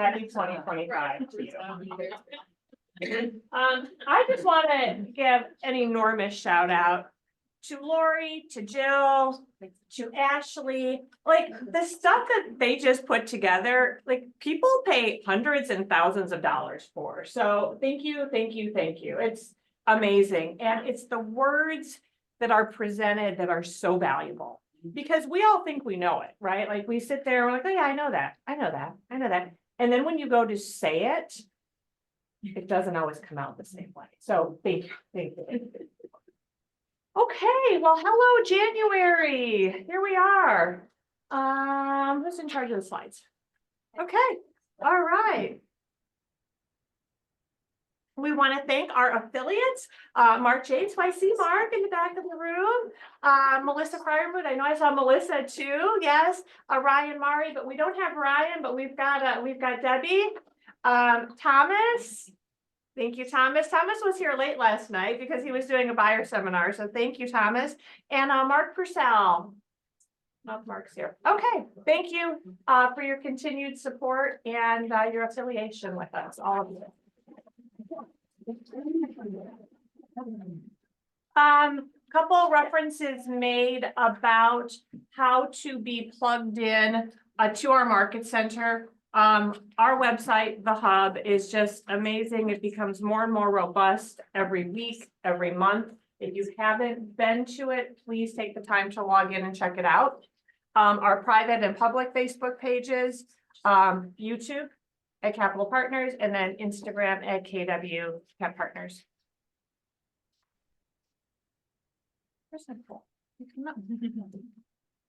Happy 2025 to you. I just want to give an enormous shout out to Lori, to Jill, to Ashley. Like the stuff that they just put together, like people pay hundreds and thousands of dollars for. So thank you, thank you, thank you. It's amazing. And it's the words that are presented that are so valuable because we all think we know it, right? Like we sit there, we're like, oh yeah, I know that, I know that, I know that. And then when you go to say it, it doesn't always come out the same way. So thank you, thank you. Okay, well, hello, January. Here we are. Who's in charge of the slides? Okay, all right. We want to thank our affiliates, Mark Yates, I see Mark in the back of the room, Melissa Fryerwood, I know I saw Melissa too, yes, Ryan Murray, but we don't have Ryan, but we've got Debbie, Thomas. Thank you, Thomas. Thomas was here late last night because he was doing a buyer seminar, so thank you, Thomas. And Mark Purcell. Not Mark's here. Okay, thank you for your continued support and your affiliation with us, all of you. Couple references made about how to be plugged in to our market center. Our website, the hub, is just amazing. It becomes more and more robust every week, every month. If you haven't been to it, please take the time to log in and check it out. Our private and public Facebook pages, YouTube at Capital Partners, and then Instagram at KWCP Partners.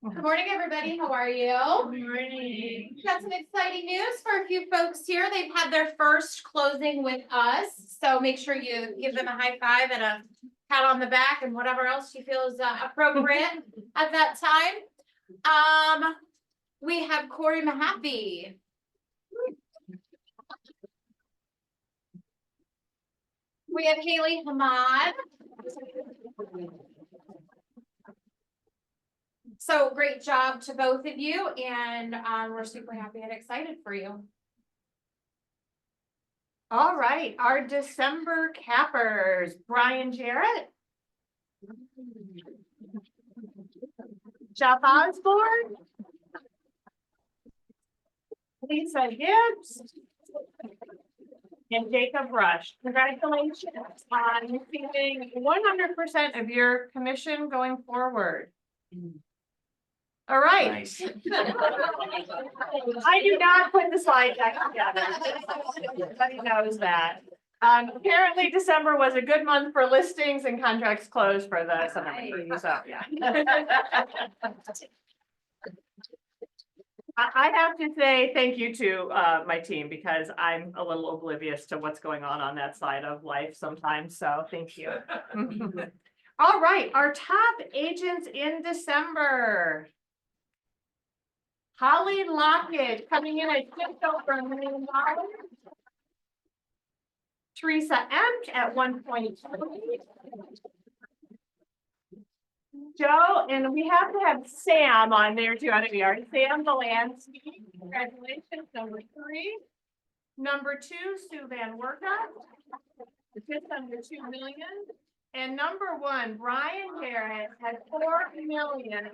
Good morning, everybody. How are you? Good morning. We've got some exciting news for a few folks here. They've had their first closing with us. So make sure you give them a high five and a pat on the back and whatever else you feel is appropriate at that time. We have Corey Mahaffey. We have Haley Hamad. So great job to both of you, and we're super happy and excited for you. All right, our December cappers, Brian Jarrett, Jeff Osborne, Lisa Gibbs, and Jacob Rush. Congratulations on receiving 100% of your commission going forward. All right. Nice. I do not put the slide deck together. Everybody knows that. Apparently December was a good month for listings and contracts closed for the summer. So yeah. I have to say thank you to my team because I'm a little oblivious to what's going on that side of life sometimes. So thank you. All right, our top agents in December. Holly Lockett coming in at just over $1 million. Teresa Emch at 1.2. Joe, and we have to have Sam on there too. I don't know. Sam Delansky. Congratulations, number 3. Number 2, Sue Van Werka. Just under 2 million. And number 1, Brian Garrett had 4 million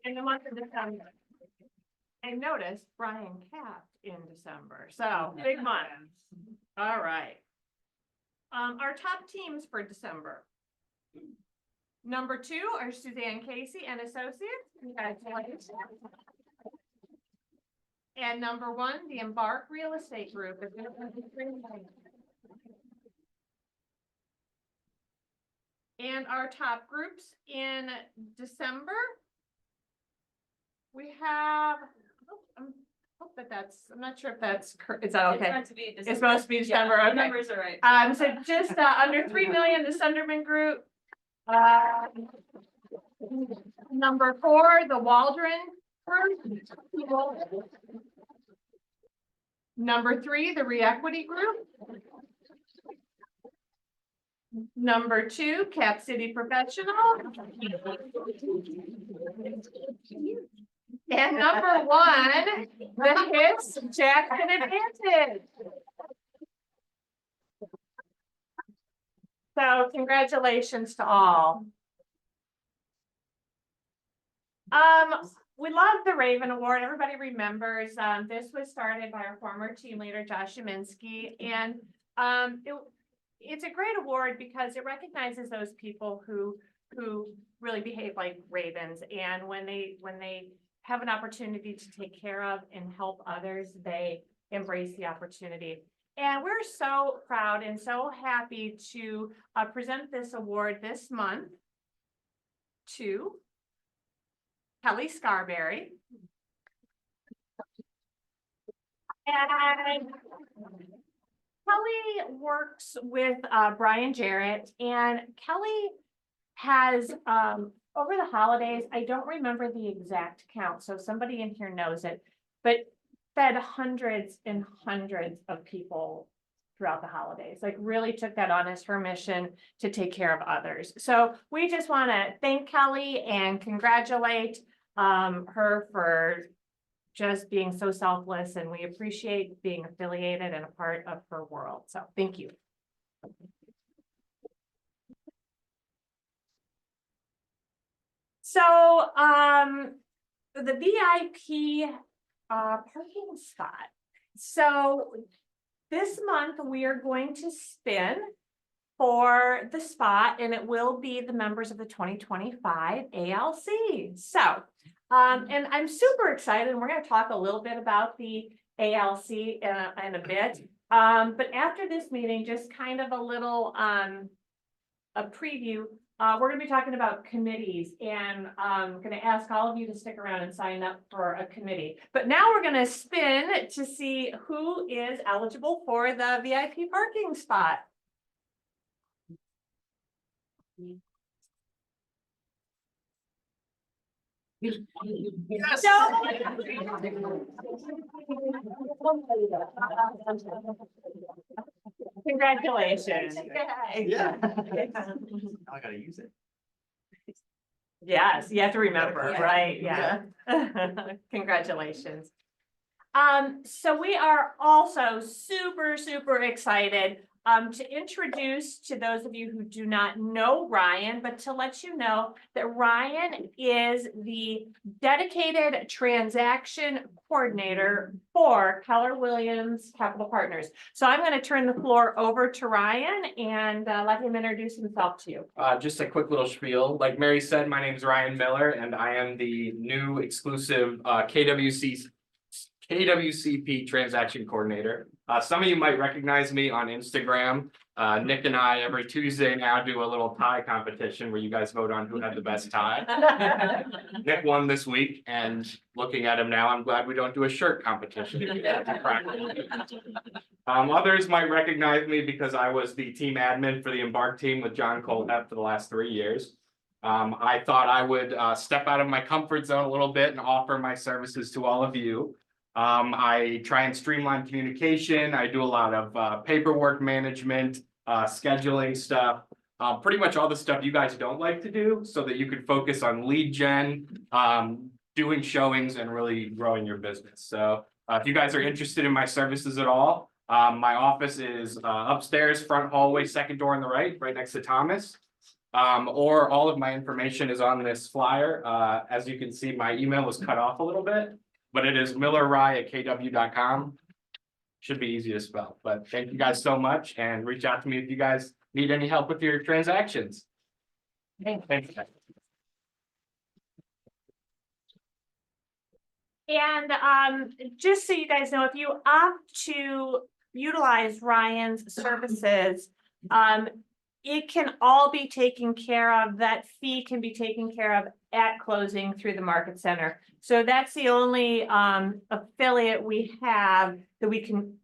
in the month of December. And notice Brian capped in December. So big month. All right. Our top teams for December. Number 2 are Suzanne Casey and Associates. Congratulations. And number 1, the Embark Real Estate Group. And our top groups in December. We have, hope that's, I'm not sure if that's, is that okay? It's supposed to be December. Yeah, okay. Numbers are right. So just under 3 million, the Sunderman Group. Number 4, the Waldron Group. Number 3, the Reequity Group. Number 2, Cap City Professional. And number one, the Hits Jackson Advantage. So congratulations to all. We love the Raven Award. Everybody remembers, this was started by our former team leader, Josh Yaminsky. And it's a great award because it recognizes those people who really behave like ravens. And when they have an opportunity to take care of and help others, they embrace the opportunity. And we're so proud and so happy to present this award this month to Kelly Scarberry. And Kelly works with Brian Jarrett, and Kelly has over the holidays, I don't remember the exact count, so somebody in here knows it, but fed hundreds and hundreds of people throughout the holidays, like really took that on as her mission to take care of others. So we just want to thank Kelly and congratulate her for just being so selfless, and we appreciate being affiliated and a part of her world. So thank you. So the VIP parking spot. So this month we are going to spin for the spot, and it will be the members of the 2025 ALC. So and I'm super excited, and we're going to talk a little bit about the ALC in a bit. But after this meeting, just kind of a little a preview. We're going to be talking about committees, and I'm going to ask all of you to stick around and sign up for a committee. But now we're going to spin to see who is eligible for the VIP parking spot. Yes. Congratulations. Yeah. I gotta use it. Yes, you have to remember, Yeah. right? Yeah. Congratulations. So we are also super excited to introduce to those of you who do not know Ryan, but to let you know that Ryan is the dedicated transaction coordinator for Keller Williams Capital Partners. So I'm going to turn the floor over to Ryan and let him introduce himself to you. Just a quick little spiel. Like Mary said, my name is Ryan Miller, and I am the new exclusive KWCP transaction coordinator. Some of you might recognize me on Instagram. Nick and I every Tuesday now do a little tie competition where you guys vote on who had the best tie. Nick won this week, and looking at him now, I'm glad we don't do a shirt competition. Others might recognize me because I was the team admin for the Embark team with John Colhep for the last 3 years. I thought I would step out of my comfort zone a little bit and offer my services to all of you. I try and streamline communication. I do a lot of paperwork management, scheduling stuff, pretty much all the stuff you guys don't like to do so that you could focus on lead gen, doing showings, and really growing your business. So if you guys are interested in my services at all, my office is upstairs, front hallway, second door on the right next to Thomas. Or all of my information is on this flyer. As you can see, my email was cut off a little bit, but it is millerry@kw.com. Should be easy to spell, but thank you guys so much, and reach out to me if you guys need any help with your transactions. Thanks. And just so you guys know, if you opt to utilize Ryan's services, it can all be taken care of. That fee can be taken care of at closing through the Market Center. So that's the only affiliate we have that we can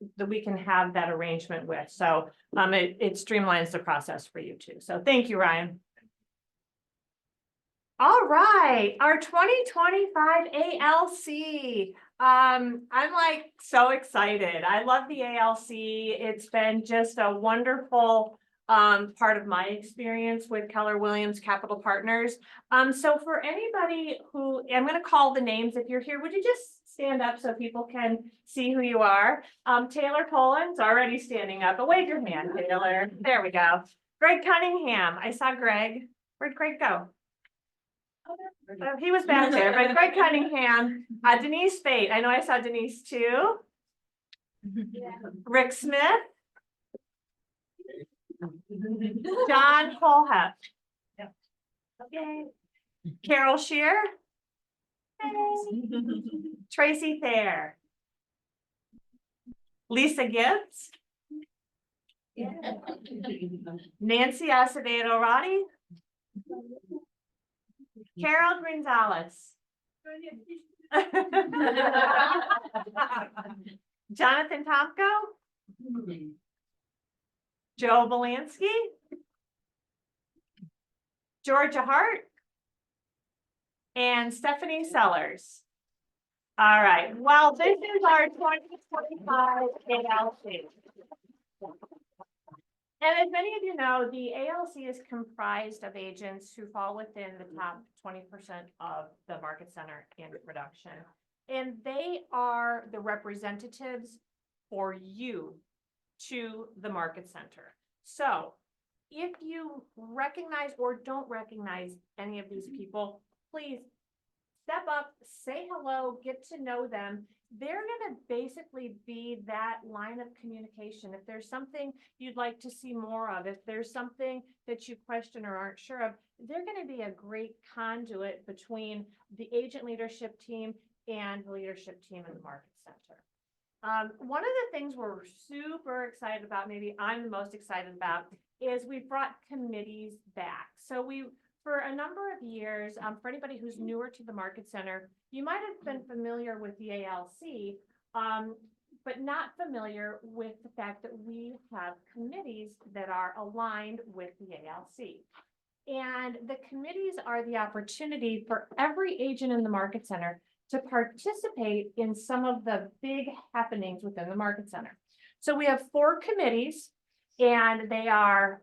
have that arrangement with. So it streamlines the process for you too. So thank you, Ryan. All right, our 2025 ALC. I'm like so excited. I love the ALC. It's been just a wonderful part of my experience with Keller Williams Capital Partners. So for anybody who, I'm gonna call the names, if you're here, would you just stand up so people can see who you are? Taylor Poland's already standing up, but wave your hand, Taylor. There we go. Greg Cunningham, I saw Greg. Where'd Greg go? Oh, he was back there, but Greg Cunningham, Denise Spate, I know I saw Denise too. Rick Smith. John Holhef. Okay. Carol Shear. Hey. Tracy Thayer. Lisa Gibbs. Nancy Acevedo Roddy. Carol Gonzalez. Jonathan Tomko. Joe Belansky. Georgia Hart. And Stephanie Sellers. All right, well, this is our 2025 ALC. And as many of you know, the ALC is comprised of agents who fall within the top 20% of the market center in production. And they are the representatives for you to the market center. So if you recognize or don't recognize any of these people, please step up, say hello, get to know them. They're going to basically be that line of communication. If there's something you'd like to see more of, if there's something that you question or aren't sure of, they're going to be a great conduit between the agent leadership team and the leadership team in the market center. One of the things we're super excited about, maybe I'm the most excited about, is we brought committees back. So for a number of years, for anybody who's newer to the market center, you might have been familiar with the ALC, but not familiar with the fact that we have committees that are aligned with the ALC. And the committees are the opportunity for every agent in the market center to participate in some of the big happenings within the market center. So we have 4 committees, and they are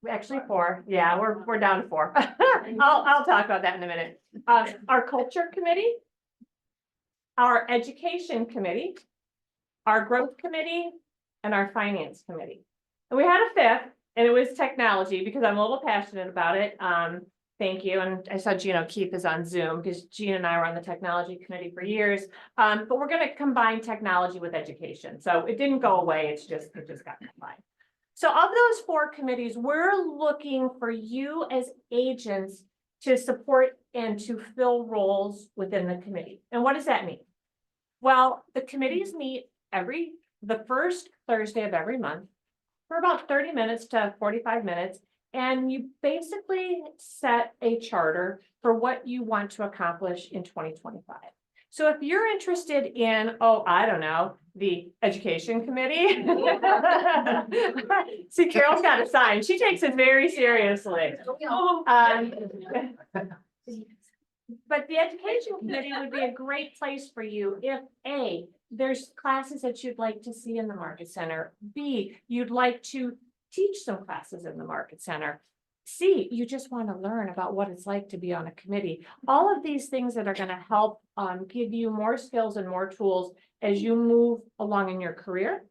actually 4. Yeah, we're down to 4. I'll talk about that in a minute. Our culture committee, our education committee, our growth committee, and our finance committee. And we had a 5th, and it was technology, because I'm a little passionate about it. Thank you. And I saw Gina O'Keefe is on Zoom, because Gina and I were on the technology committee for years. But we're going to combine technology with education. So it didn't go away. It just got combined. So of those 4 committees, we're looking for you as agents to support and to fill roles within the committee. And what does that mean? Well, the committees meet the first Thursday of every month for about 30 minutes to 45 minutes. And you basically set a charter for what you want to accomplish in 2025. So if you're interested in, I don't know, the education committee. See, Carol's got a sign. She takes it very seriously. But the education committee would be a great place for you if A, there's classes that you'd like to see in the market center. B, you'd like to teach some classes in the market center. C, you just want to learn about what it's like to be on a committee. All of these things that are going to help give you more skills and more tools as you move along in your career,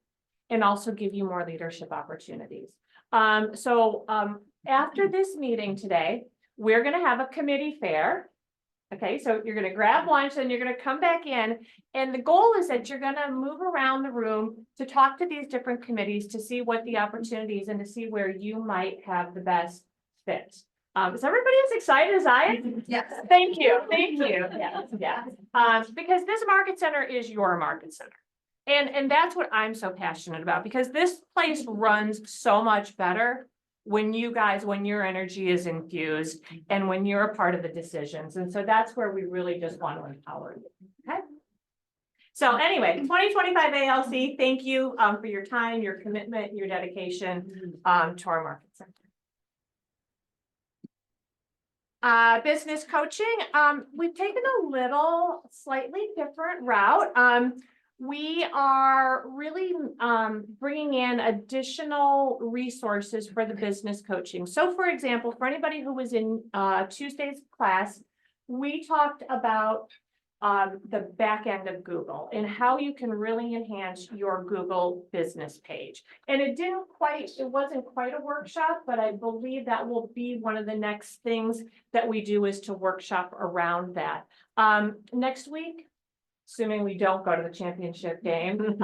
and also give you more leadership opportunities. After this meeting today, we're going to have a committee fair. Okay, so you're going to grab lunch and you're going to come back in. And the goal is that you're going to move around the room to talk to these different committees to see what the opportunities and to see where you might have the best fit. Is everybody as excited as I am? Yes. Thank you. Thank you. Yeah. Because this market center is your market center. And that's what I'm so passionate about, because this place runs so much better when your energy is infused and when you're a part of the decisions. And so that's where we really just want to empower you. Okay. So anyway, 2025 ALC, thank you for your time, your commitment, your dedication to our market center. Business coaching, we've taken a slightly different route. we are really bringing in additional resources for the business coaching. So for example, for anybody who was in Tuesday's class, we talked about the back end of Google and how you can really enhance your Google business page. And it wasn't quite a workshop, but I believe that will be one of the next things that we do is to workshop around that. Next week, assuming we don't go to the championship game,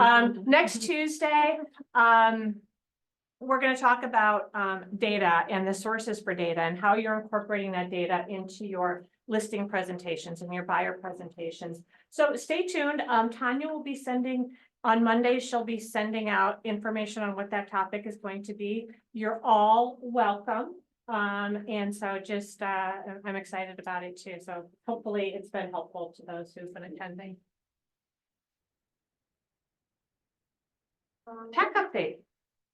next Tuesday, we're going to talk about data and the sources for data and how you're incorporating that data into your listing presentations and your buyer presentations. So stay tuned. Tanya will be on Monday, she'll be sending out information on what that topic is going to be. You're all welcome. And so just, I'm excited about it too. So hopefully it's been helpful to those who've been attending. Tech update.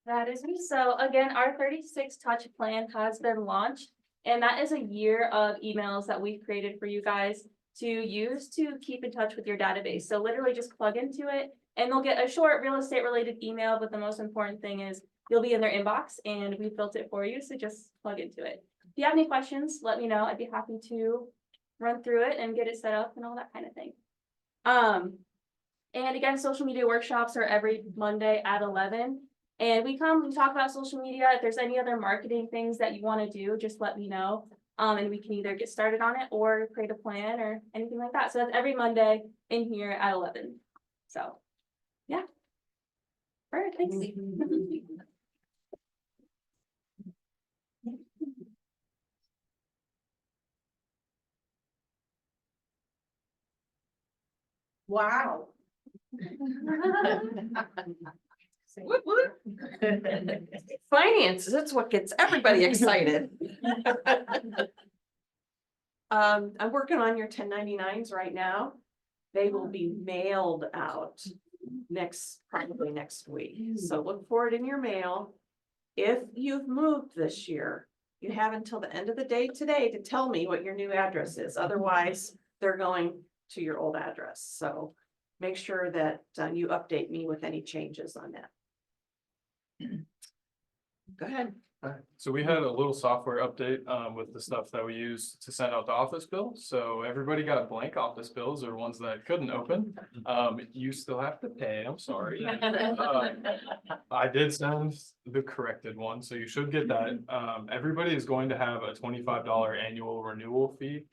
That is me. So again, our 36 touch plan has been launched, and that is a year of emails that we've created for you guys to use to keep in touch with your database. So literally just plug into it and they'll get a short real estate related email, but the most important thing is you'll be in their inbox and we built it for you. So just plug into it. If you have any questions, let me know. I'd be happy to run through it and get it set up and all that kind of thing. And again, social media workshops are every Monday at 11. And we talk about social media. If there's any other marketing things that you want to do, just let me know. And we can either get started on it or create a plan or anything like that. So that's every Monday in here at 11. So yeah. All right, thanks. Wow. Finances, that's what gets everybody excited. I'm working on your 1099s right now. They will be mailed out probably next week. So look for it in your mail. If you've moved this year, you have until the end of the day today to tell me what your new address is. Otherwise, they're going to your old address. So make sure that you update me with any changes on that. Go ahead. So we had a little software update with the stuff that we use to send out the office bills. So everybody got blank office bills or ones that couldn't open. You still have to pay, I'm sorry. I did send the corrected one, so you should get that. Everybody is going to have a $25 annual renewal fee.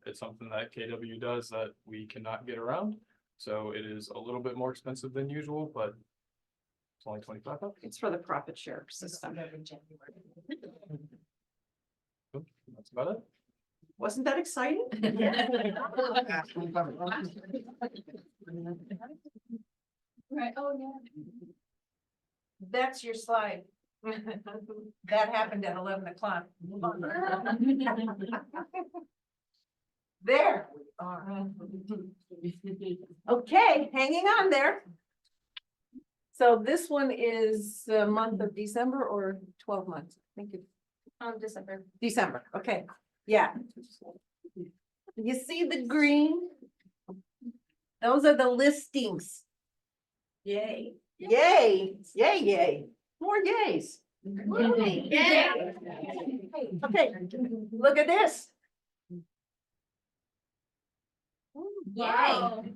It's something that KW does that we cannot get around. So it is a little bit more expensive than usual, but it's only $25. It's for the profit share system. That's about it. Wasn't that exciting? Right, oh, yeah. That's your slide. That happened at 11 o'clock. There we are. Okay, hanging on there. So this one is the month of December or 12 months? I think it's December. December, okay, yeah. You see the green? Those are the listings. Yay, yay, yay, yay, more yays. Yay. Okay, look at this. Yay.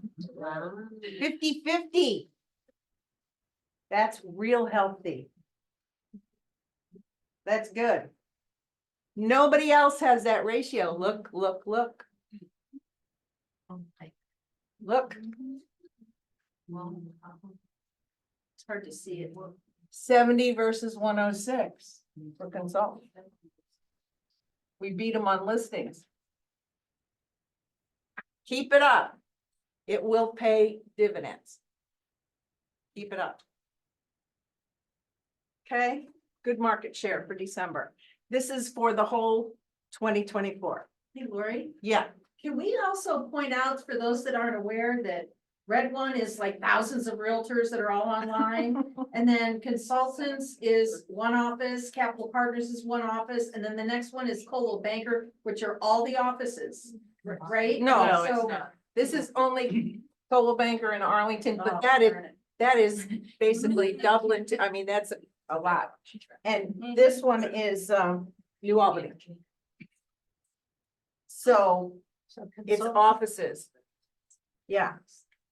50-50. That's real healthy. That's good. Nobody else has that ratio. Look, look, look. Look. It's hard to see it. 70 versus 106 for consultant. We beat them on listings. Keep it up. It will pay dividends. Keep it up. Okay, good market share for December. This is for the whole 2024. Hey, Lori, Yeah, can we also point out for those that aren't aware that Red One is like thousands of realtors that are all online? And then consultants is one office, Capital Partners is one office, and then the next one is Coldwell Banker, which are all the offices, right? No, So this is only Coldwell Banker in Arlington, but that is basically Dublin, I mean, that's a lot. And this one is, New Albany. So it's offices. Yeah,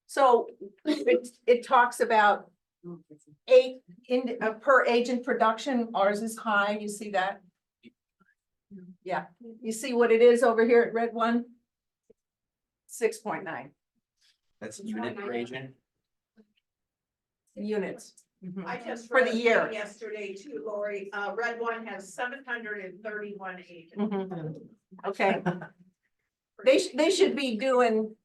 so it talks about 8 per agent production, ours is high, you see that? Yeah, you see what it is over here at Red One? 6.9 That's unit per agent. units. I just For the read a year. thing yesterday too, Lori, Red One has 731 agents. Mhm. Okay, they should be doing.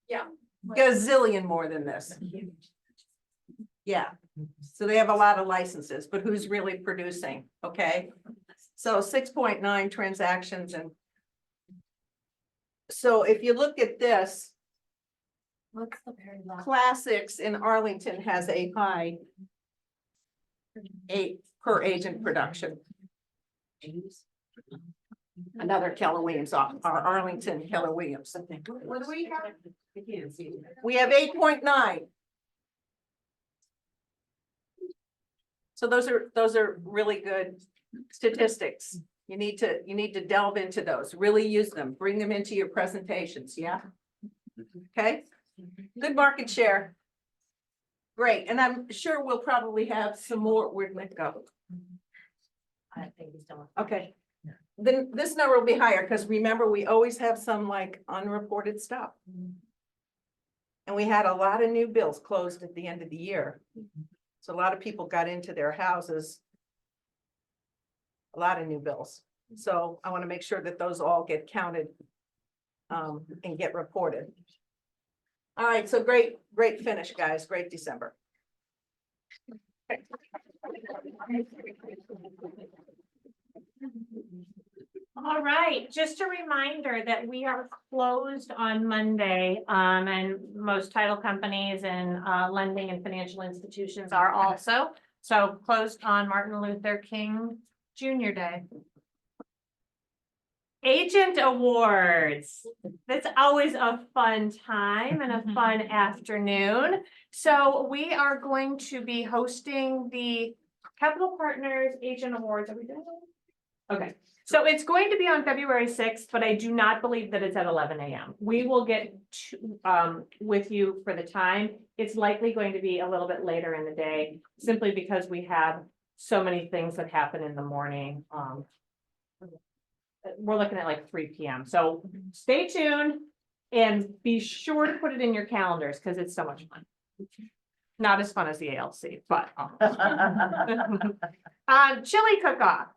Yeah. Gazillion more than this. Yeah, so they have a lot of licenses, but who's really producing, okay? So 6.9 transactions and. So if you look at this, What's the very last? Classics in Arlington has a high 8 per agent production. Another Keller Williams, our Arlington Keller Williams. What do we have? We have 8.9. So those are really good statistics. You need to delve into those, really use them, bring them into your presentations, yeah? Okay, good market share. Great, and I'm sure we'll probably have some more, where'd it go? I think he's done. Okay, then this number will be higher, because remember, we always have some like unreported stuff. And we had a lot of new bills closed at the end of the year. So a lot of people got into their houses. A lot of new bills. So I want to make sure that those all get counted and get reported. All right, so great finish, guys. Great December. All right, just a reminder that we are closed on Monday, and most title companies and lending and financial institutions are also. So closed on Martin Luther King Jr. Day. Agent Awards. That's always a fun time and a fun afternoon. So we are going to be hosting the Capital Partners Agent Awards. Are we doing that? Okay. So it's going to be on February 6th, but I do not believe that it's at 11 a.m. We will get with you for the time. It's likely going to be a little bit later in the day, simply because we have so many things that happen in the morning. We're looking at like 3 p.m. So stay tuned and be sure to put it in your calendars because it's so much fun. Not as fun as the ALC, but chili cook-off.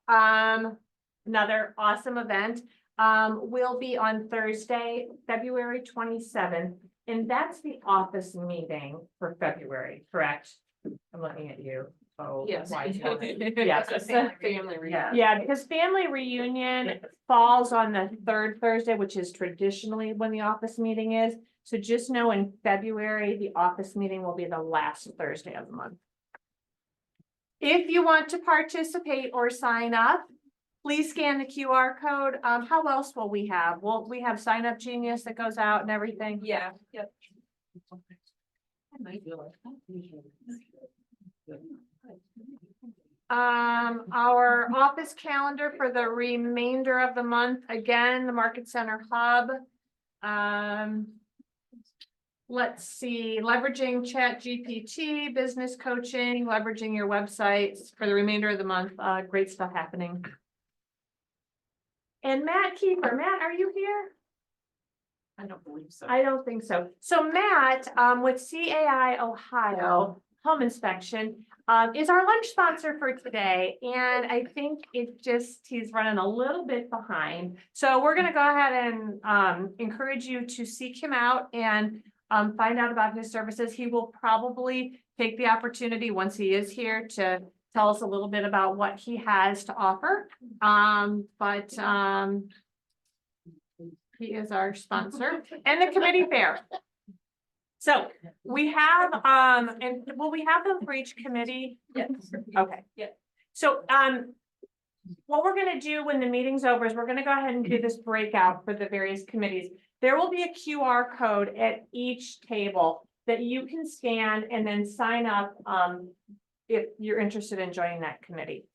Another awesome event will be on Thursday, February 27th, and that's the office meeting for February, correct? I'm looking at you. Oh, Yes. why not? Yes. Family reunion. Yeah, because family reunion falls on the 3rd Thursday, which is traditionally when the office meeting is. So just know in February, the office meeting will be the last Thursday of the month. If you want to participate or sign up, please scan the QR code. How else will we have? Well, we have Sign Up Genius that goes out and everything. Yeah, yep. Our office calendar for the remainder of the month, again, the Market Center Hub. Let's see, leveraging Chat GPT, business coaching, leveraging your websites for the remainder of the month. Great stuff happening. And Matt Kiefer, Matt, are you here? I don't believe so. I don't think so. So Matt, with CAI Ohio Home Inspection, is our lunch sponsor for today. And I think he's running a little bit behind. So we're gonna go ahead and encourage you to seek him out and find out about his services. He will probably take the opportunity once he is here to tell us a little bit about what he has to offer. He is our sponsor and the committee fair. So we have, and will we have them for each committee? Yes. Okay. Yeah. So, what we're gonna do when the meeting's over is we're gonna go ahead and do this breakout for the various committees. There will be a QR code at each table. that you can scan and then sign up, if you're interested in joining that committee.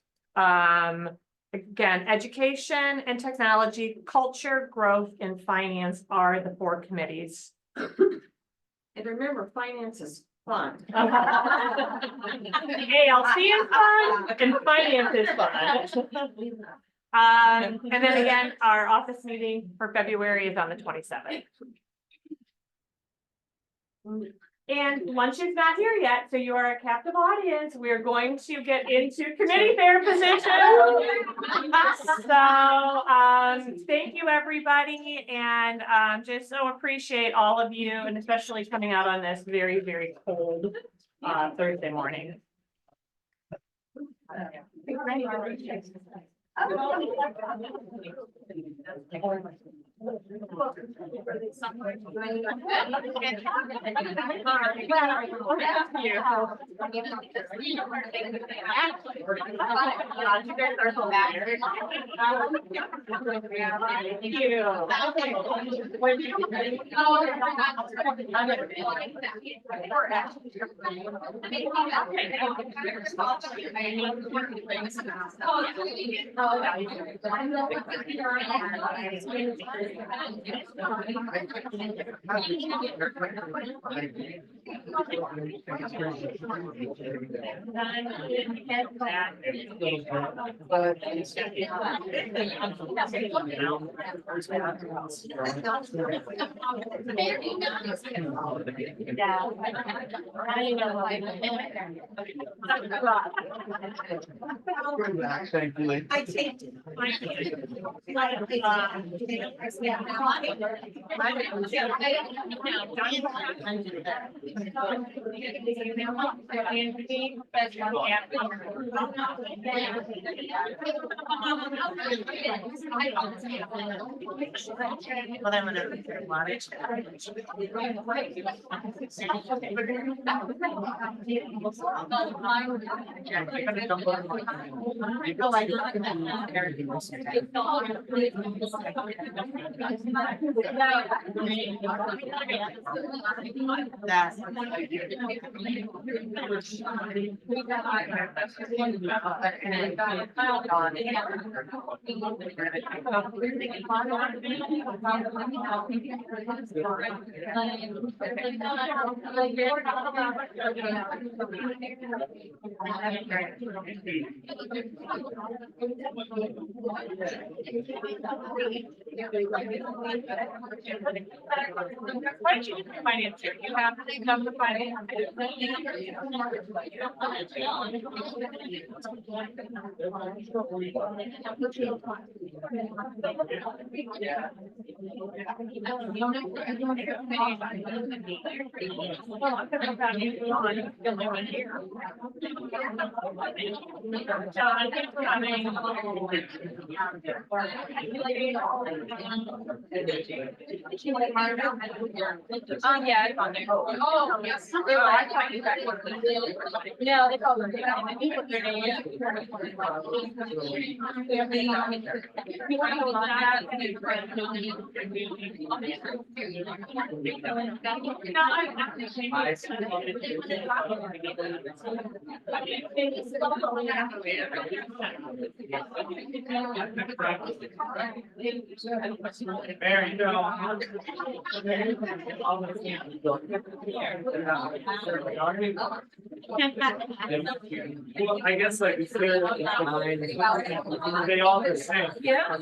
Again, education and technology, culture, growth, and finance are the 4 committees. And remember, finance is fun. ALC is fun and finance is fun. And then again, our office meeting for February is on the 27th. And lunch is not here yet, so you are a captive audience. We're going to get into committee fair positions. So, thank you, everybody, and, just so appreciate all of you, and especially coming out on this very, very cold, Thursday morning. Thankfully. I taped it. Well, then when Why don't you do the finance here? You have to come to finance. Oh, yeah, it's on there. Oh, yes. Oh, I thought you guys were. No, they call them. There you go. Well, I guess like it's there, they all the same. Yeah.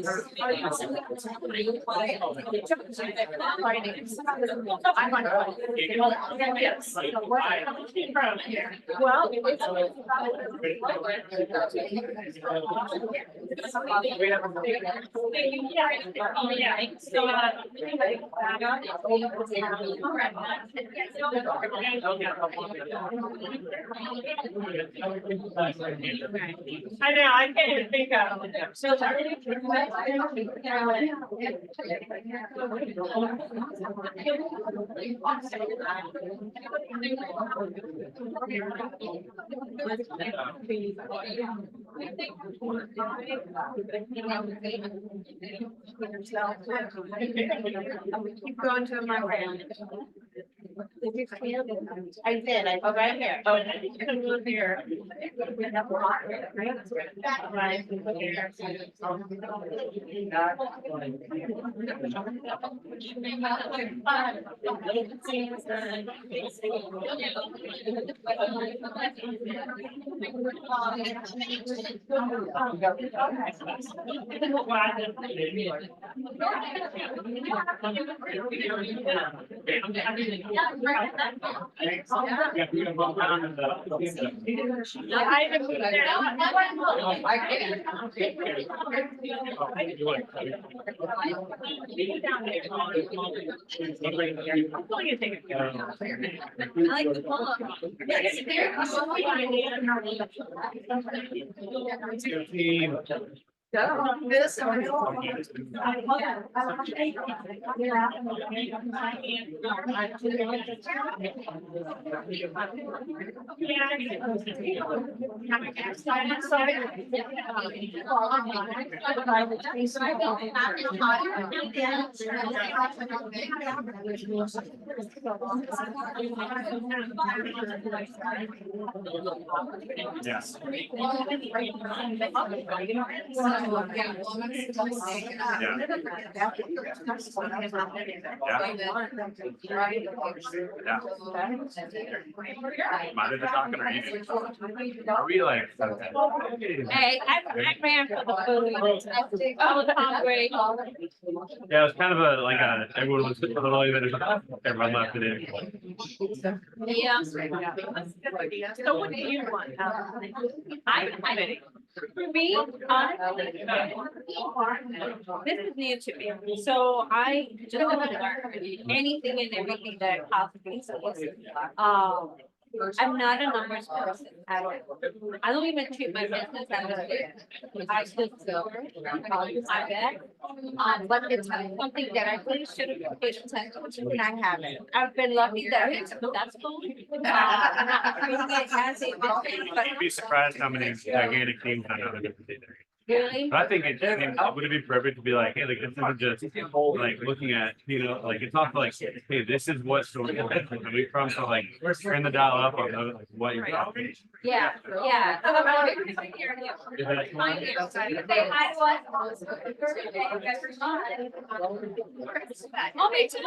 Well. I know, I can't even think of. So. Keep going to my round. I did, I go right here. Okay, you can move here. Yes. Might have been talking or eating. Are we like? Hey, I ran for the food. I was hungry. Yeah, it was kind of everyone was totally, everyone left it in. Yeah. So what do you want? For me, honestly, this is new to me, so I just want to learn anything and everything that possibly is. I'm not a numbers person at all. I don't even treat my business as a business. I just my bad. But it's something that I really should have paid attention to, and I haven't. I've been lucky that it's successful. Not treating it as a business, but You'd be surprised how many gigantic teams I know that do there. really. But I think would it be perfect to be like, hey, like instead of just like looking at, like it's also like, hey, this is what story you're coming from. So like turn the dial up on like what you're talking. Yeah, yeah. Oh, me too.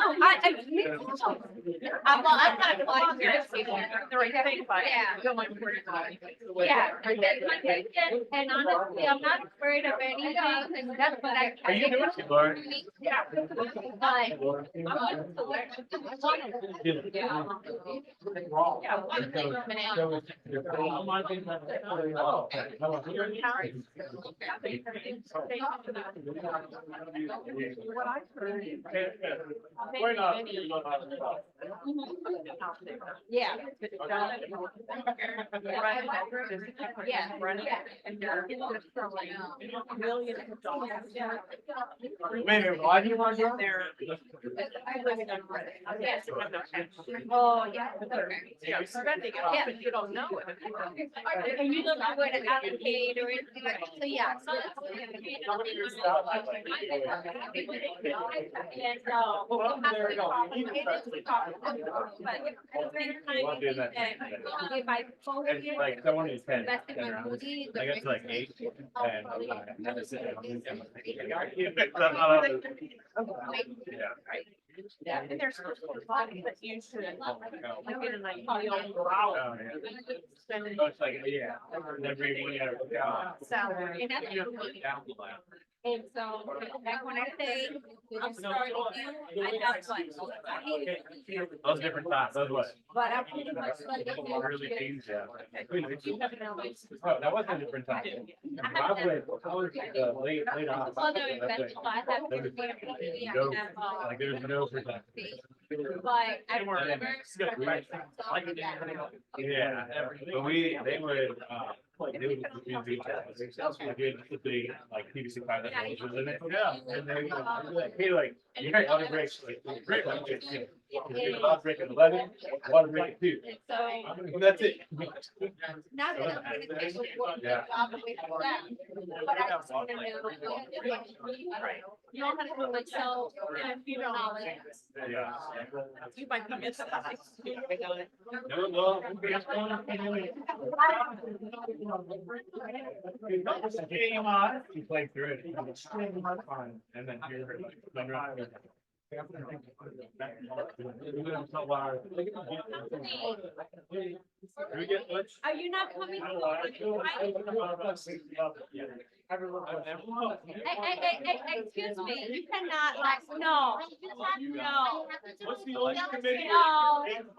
Me too. Well, I'm kind of like here. The right thing, but don't want to worry about it. Yeah. And honestly, I'm not afraid of anything, and that's what I. Are you doing it, Laura? Yeah. But I want to learn. Yeah, one thing from an animal. What I've heard is. Yeah. Yeah. And they're just selling millions of dollars. Wait, why do you want to do They're. I live in Reddit. Yes. Oh, yeah. Yeah, spending it all, but you don't know it. And you don't know where to allocate or anything like that. So, yeah. So if I follow It's like someone who's 10. invest in my booty, I guess like 8. And never sit down. Yeah, and there's bodies that you should, like, get an ideal Oh, yeah. spending So it's like, yeah, every one year. salary. and that's and so back when I say I'm starting new, I have fun. Those different times, those what? But I'm pretty much like. Early teens, yeah. You have an elevation. Oh, that was a different time. I was late on. Other events, I have to be I No, have, like there's no free time. but I remember. Yeah, but they would, Like, they would do the big, like, PVC pipe that goes in it. Yeah. And they, like, hey, like, you got water breaks, like, break, like, water break at 11, water break at 2. So Well, that's it. now that I'm gonna take Yeah. all the way to that, but I just wanna know. You don't have to do it, so, you know, knowledge. Yeah. You might be missing. No, no. You play through it. And then you're like, Are you not coming? Excuse me, you cannot like, no, no. What's the election committee? No. That's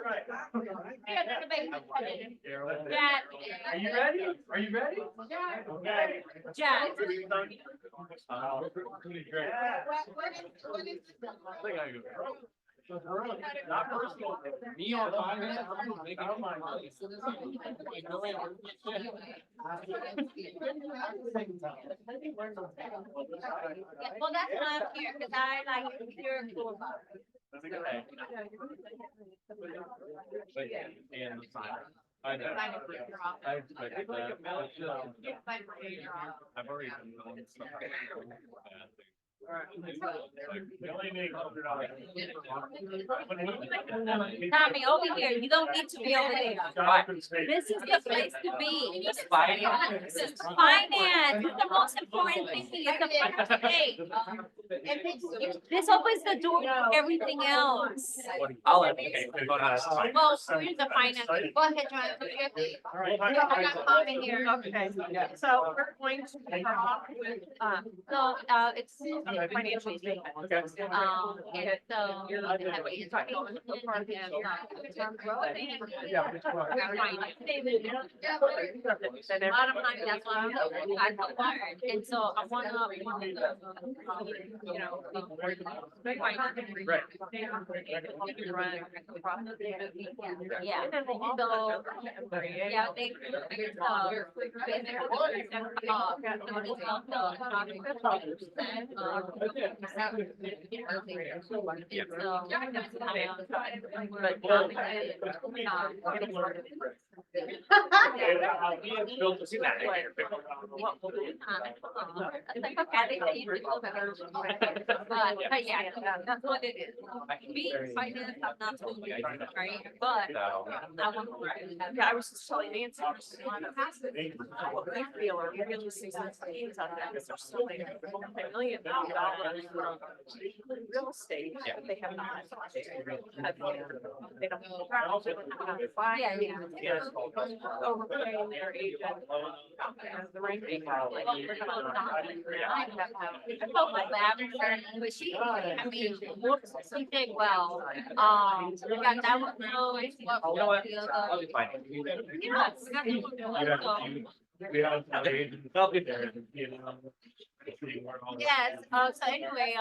right. You're gonna make me competitive. Yeah. Are you ready? Are you ready? Okay. Jack. Not personal. Me on finance, I'm making all my money. Well, that's why I'm here, because I like your cool. That's okay. But yeah, and the sign. I know. I expected that. I've already been going stuff. Tommy, over here, you don't need to be over there. This is the place to be. Finance is the most important thing. It's the first day. This opens the door to everything else. Well, here's the finance. Go ahead, John. Do your thing. I got comment here. Okay, so we're going to start off with, So, it's financial statement. Okay. and so. Bottom line, that's what I learned, and so I wanna, you know. Yeah. So, yeah, they. What we'll do. But yeah, that's what it is. Me, finance, I'm not doing it, right? But I want to. Yeah, I was just telling Nancy, what we feel are really seasons gains on that, because they're still making $1 million real estate, but they have not. They don't. Yeah, yeah. Overpaying their agent. The right thing. I felt like that, but she, I mean, she did well. Yeah, that was no, it's what. You know what? I'll be fine. Yes, so anyway,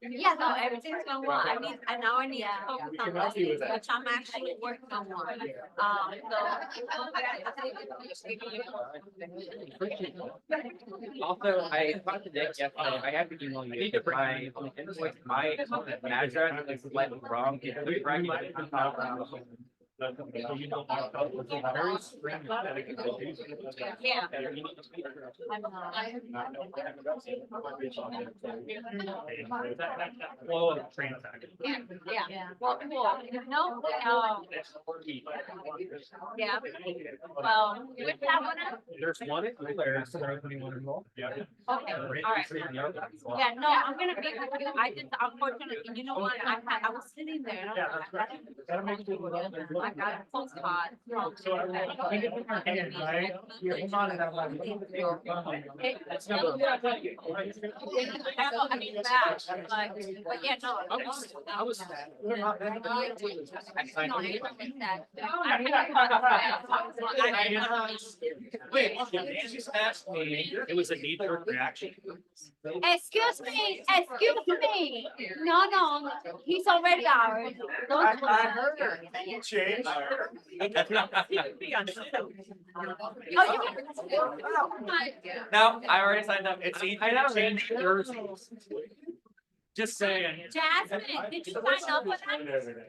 yeah, no, everything's going well. I need to focus on this, which I'm actually working on one. Also, I talked to Dick yesterday. I have to email you. My invoice, my address is slightly wrong. It's Yeah. I'm not. Yeah. Well, cool. No, yeah. Well, with that one. There's one in there. So there's anyone involved? Yeah. Okay, all right. Yeah, no, I'm gonna be with you. I just, unfortunately, you know what? I was sitting there. And I was like, Gotta make sure we're not- I got a postcard from. So I think it's in our hand, right? Yeah, hold on to that one. I mean, that, but yeah, no. I was. Wait, she just asked me, it was a knee-jerk reaction. Excuse me, no, he's already ours. I heard her. Jay, No, I already signed up. It's easy I know. to change jerseys. Just saying. Jasmine, did you sign up for that?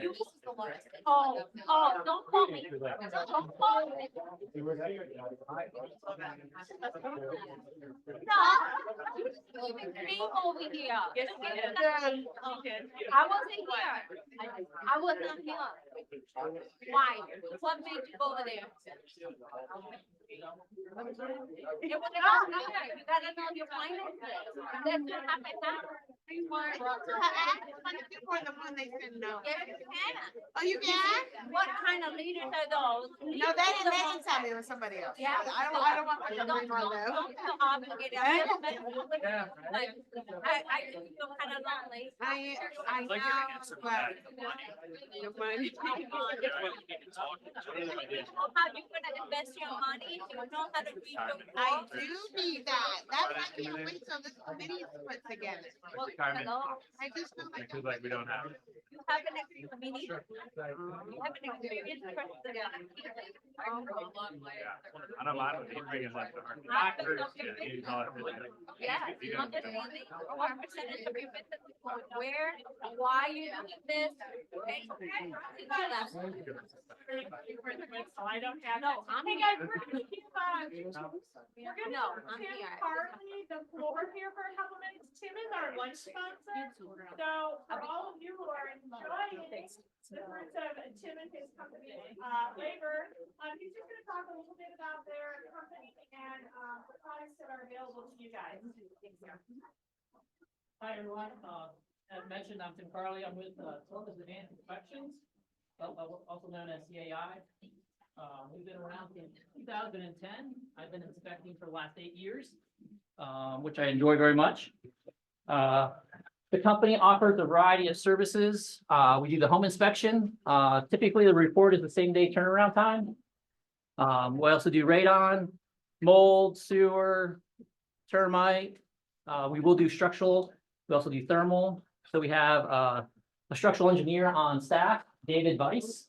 You missed the one. Oh, don't call me. Don't call me. No. Name over here. I wasn't here. I was not here. Why? What made you go over there? It was not okay. You gotta know your finances. That's what happened now. For the one they said no. Yes, you can. Oh, you can? What kind of leaders are those? No, they didn't tell me it was somebody else. Yeah. I don't want my company run though. Don't feel obligated. I feel kind of lonely. I Like your know, answer to but. that, the money. You know how you're gonna invest your money, you know how to read your I books. do need that. That's why I can't wait till this committee is put together. Well, Retirement. hello, I just feel like. Because like we don't have. you have an experience, you have an experienced person. I don't mind when he brings like the doctors. He's all. Yeah, You you know, understand what percentage of your business is going where, why you doing this, okay? So I don't have. No, I'm Hey here. guys, we're gonna give, No, I'm Tim here. Hartley the floor here for a couple minutes. Tim is our lunch sponsor. So for all of you who are enjoying the fruits of Tim and his company, labor, he's just gonna talk a little bit about their company and, the products that are available to you guys. Hi, everyone. As mentioned, I'm Tim Carley. I'm with Columbus Advanced Inspections, also known as CAI. We've been around since 2010. I've been inspecting for the last 8 years, which I enjoy very much. The company offers a variety of services. We do the home inspection. Typically, the report is the same day turnaround time. We also do radon, mold, sewer, termite. We will do structural. We also do thermal. So we have a structural engineer on staff, David Weiss,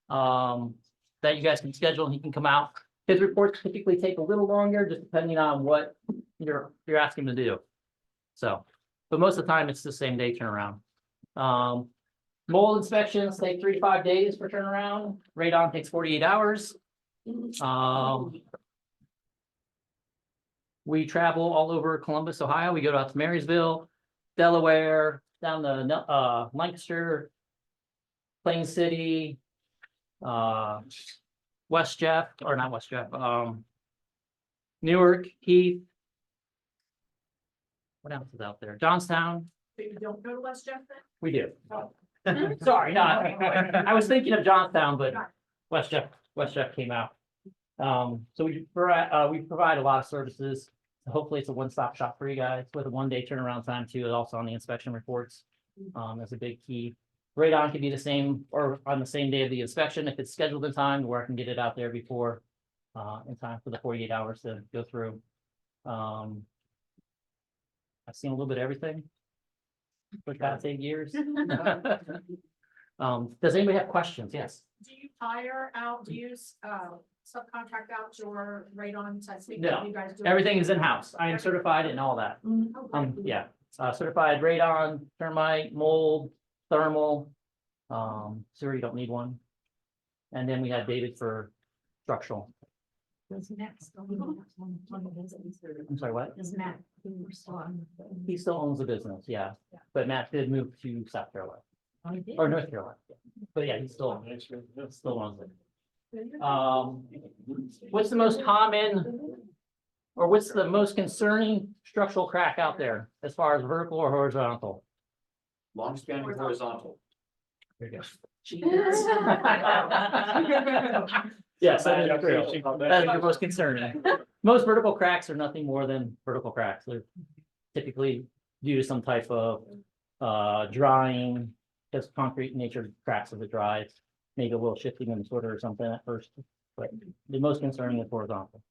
that you guys can schedule and he can come out. His reports typically take a little longer, just depending on what you're asking him to do. So, but most of the time it's the same day turnaround. Mold inspections take 3 to 5 days for turnaround. Radon takes 48 hours. We travel all over Columbus, Ohio. We go out to Marysville, Delaware, down to Lancaster, Plain City, West Jeff, or not West Jeff, Newark, Heath. What else is out there? Johnstown. You don't go to West Jeff then? We do. Sorry, no, I was thinking of Johnstown, but West Jeff came out. So we provide a lot of services. Hopefully it's a one-stop shop for you guys with a 1-day turnaround time too, also on the inspection reports. That's a big key. Radon can be the same or on the same day of the inspection if it's scheduled in time to where I can get it out there before in time for the 48 hours to go through. I've seen a little bit of everything for the past 8 years. Does anybody have questions? Yes. Do you hire out, do you, subcontract out your radon testing? No, You guys do Everything is in-house. I am certified in all that. Yeah, certified radon, termite, mold, thermal. Sewer, you don't need one. And then we have David for structural. I'm sorry, what? Is Matt? He still owns the business, yeah. But Matt did move to South Carolina. Or North Carolina. But yeah, he still owns it. What's the most common or what's the most concerning structural crack out there as far as vertical or horizontal? Long spanning horizontal. There you go. Yes, that is true. That is the most concerning. Most vertical cracks are nothing more than vertical cracks. They're typically due to some type of drying, because concrete nature cracks as it dries. Maybe a little shifting in the sorter or something at first, but the most concerning is horizontal.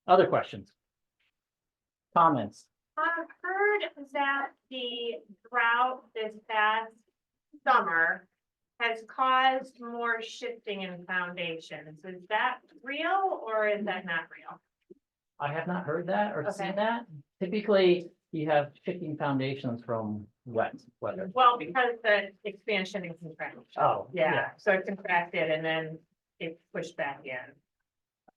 Other questions? Comments? I've heard that the drought this past summer has caused more shifting in foundations. Is that real or is that not real? I have not heard that or Okay. seen that. Typically, you have shifting foundations from wet weather. Well, because the expansion and contraction. Oh, Yeah, so it contracted and then it pushed back in.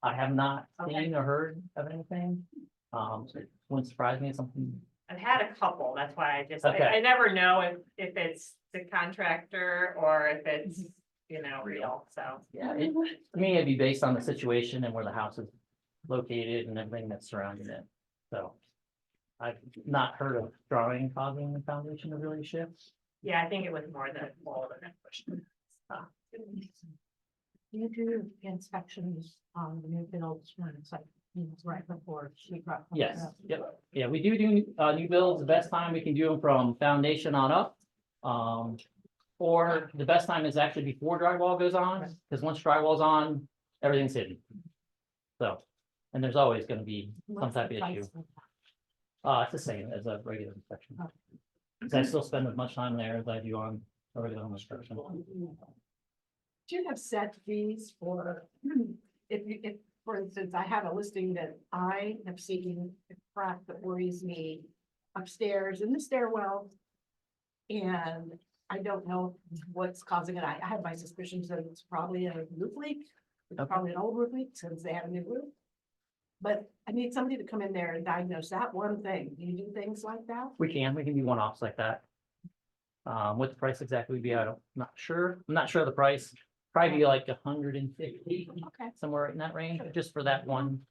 I have not Okay. seen or heard of anything. It wouldn't surprise me if something. I've had a couple, that's why I just, Okay. I never know if it's the contractor or if it's, you know, real, so. Yeah, to me, it'd be based on the situation and where the house is located and everything that's surrounding it. So I've not heard of drawing causing the foundation to really shift. Yeah, I think it was more the mold and then pushed. You do inspections on the new builds when it's like, right before sheetrock. Yes, yep, yeah, we do new builds. The best time we can do them from foundation on up. Or the best time is actually before drywall goes on, because once drywall's on, everything's hidden. So, and there's always gonna be some type of issue. It's the same as a regular inspection. Cause I still spend as much time there as I do on a regular home inspection. Do you have set fees for, if, for instance, I have a listing that I am seeking a crack that worries me upstairs in the stairwell. And I don't know what's causing it. I have my suspicions that it's probably a roof leak. It's Okay. probably an old roof leak since they have a new roof. But I need somebody to come in there and diagnose that one thing. Do you do things like that? We can do one-offs like that. What the price exactly would be, I'm not sure of the price. Probably be like 150, Okay. somewhere in that range, just for that one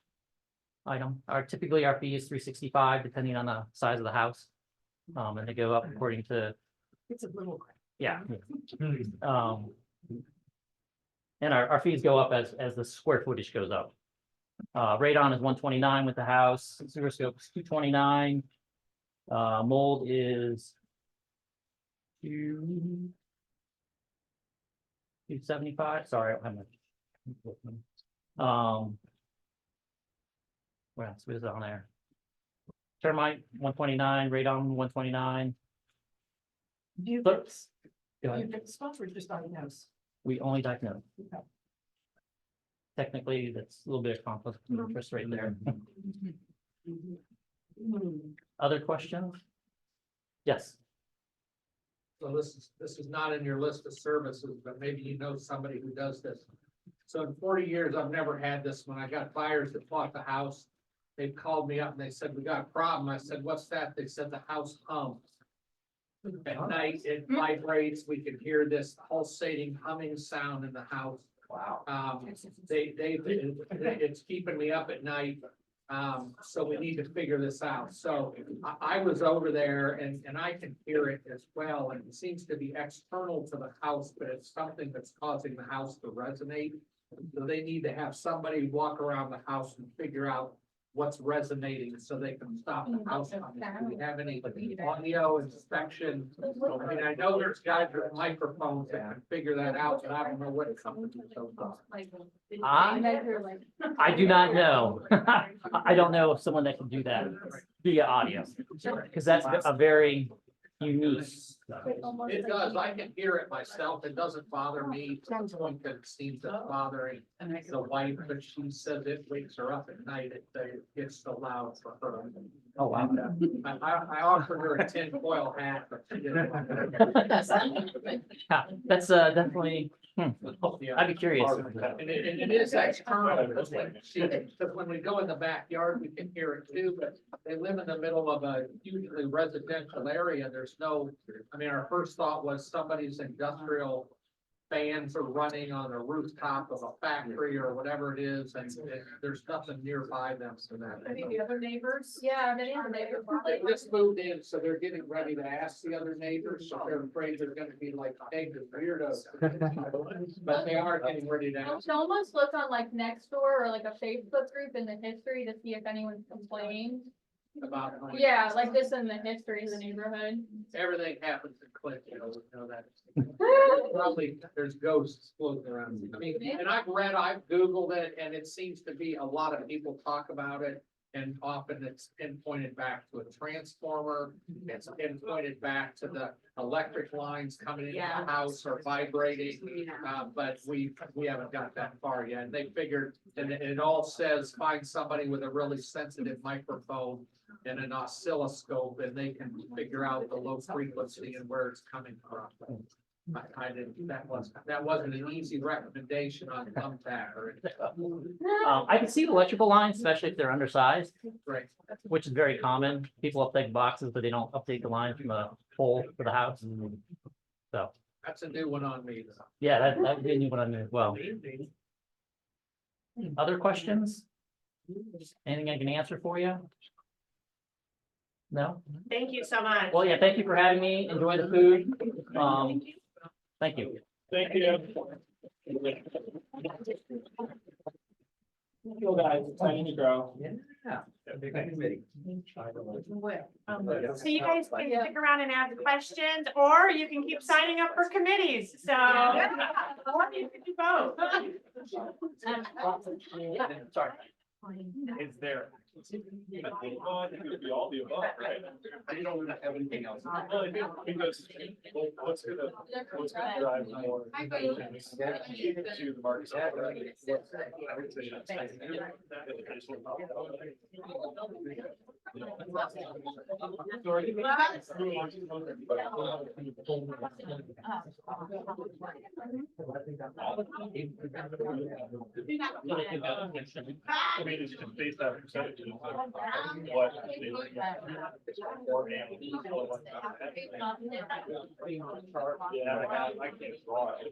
item. Typically our fee is $365, depending on the size of the house. And they go up according to, It's a little. yeah. And our fees go up as the square footage goes up. Radon is 129 with the house, sewer scope is 229. Mold is 275, sorry, I don't have much. What else is on there? Termite 129, radon 129. Do you But- fix, Go you ahead. fix spots or just diagnose? We only diagnose. Okay. Technically, that's a little bit of conflict of interest right there. Other questions? Yes. So this is not in your list of services, but maybe you know somebody who does this. So in 40 years, I've never had this. When I got buyers that bought the house, they called me up and they said, we got a problem. I said, what's that? They said the house hums. At night, it vibrates. We can hear this pulsating humming sound in the house. Wow. It's keeping me up at night. So we need to figure this out. So I was over there and I can hear it as well. And it seems to be external to the house, but it's something that's causing the house to resonate. So they need to have somebody walk around the house and figure out what's resonating so they can stop the house. Do we have any audio inspection? I mean, I know there's guys with microphones that can figure that out, but I don't know what company those are. I do not know. I don't know of someone that can do that via audio, because that's a very unique. It does, I can hear it myself, it doesn't bother me, to the point that it seems to bothering the wife, but she says it wakes her up at night, it gets so loud for her. Oh, wow. I offered her a tinfoil hat, but she didn't. Yeah, that's definitely, Yeah. I'd be curious. And it is external, because when we go in the backyard, we can hear it too, but they live in the middle of a hugely residential area, there's no, I mean, our first thought was somebody's industrial fans are running on the rooftop of a factory or whatever it is, and there's nothing nearby them for that. Any of the other neighbors? Yeah, many of the neighbors. They just moved in, so they're getting ready to ask the other neighbors, so they're afraid they're gonna be like, hey, the weirdos. But they are getting ready to You ask. should almost look on like Nextdoor or like a Facebook group in the history to see if anyone's complained. About. Yeah, like this in the history of the neighborhood. Everything happens in Clinton, you know that. Probably there's ghosts floating around. I mean, and I've Googled it, and it seems to be a lot of people talk about it. And often it's pinpointed back to a transformer, it's pinpointed back to the electric lines coming into the house or vibrating. But we haven't got that far yet. They figured, and it all says, find somebody with a really sensitive microphone and an oscilloscope, and they can figure out the low frequency and where it's coming from. I didn't, that wasn't an easy recommendation on thumbtack or anything. I can see the electrical lines, especially if they're undersized, Right. which is very common. People update boxes, but they don't update the line from the pole for the house. So, That's a new one on me. yeah, that would be a new one on there as well. Other questions? Anything I can answer for you? No? Thank you so much. Well, yeah, thank you for having me. Enjoy the food. Thank you. Thank you. You guys, time to grow. So you guys can stick around and ask questions, or you can keep signing up for committees, so. Or you can do both. Sorry. Is there? Well, I think it would be all the above, right? You don't have anything else. Well, I think because what's gonna drive more to the market? I would say I mean, it's just based on percentages of what they or yeah, I can't draw it.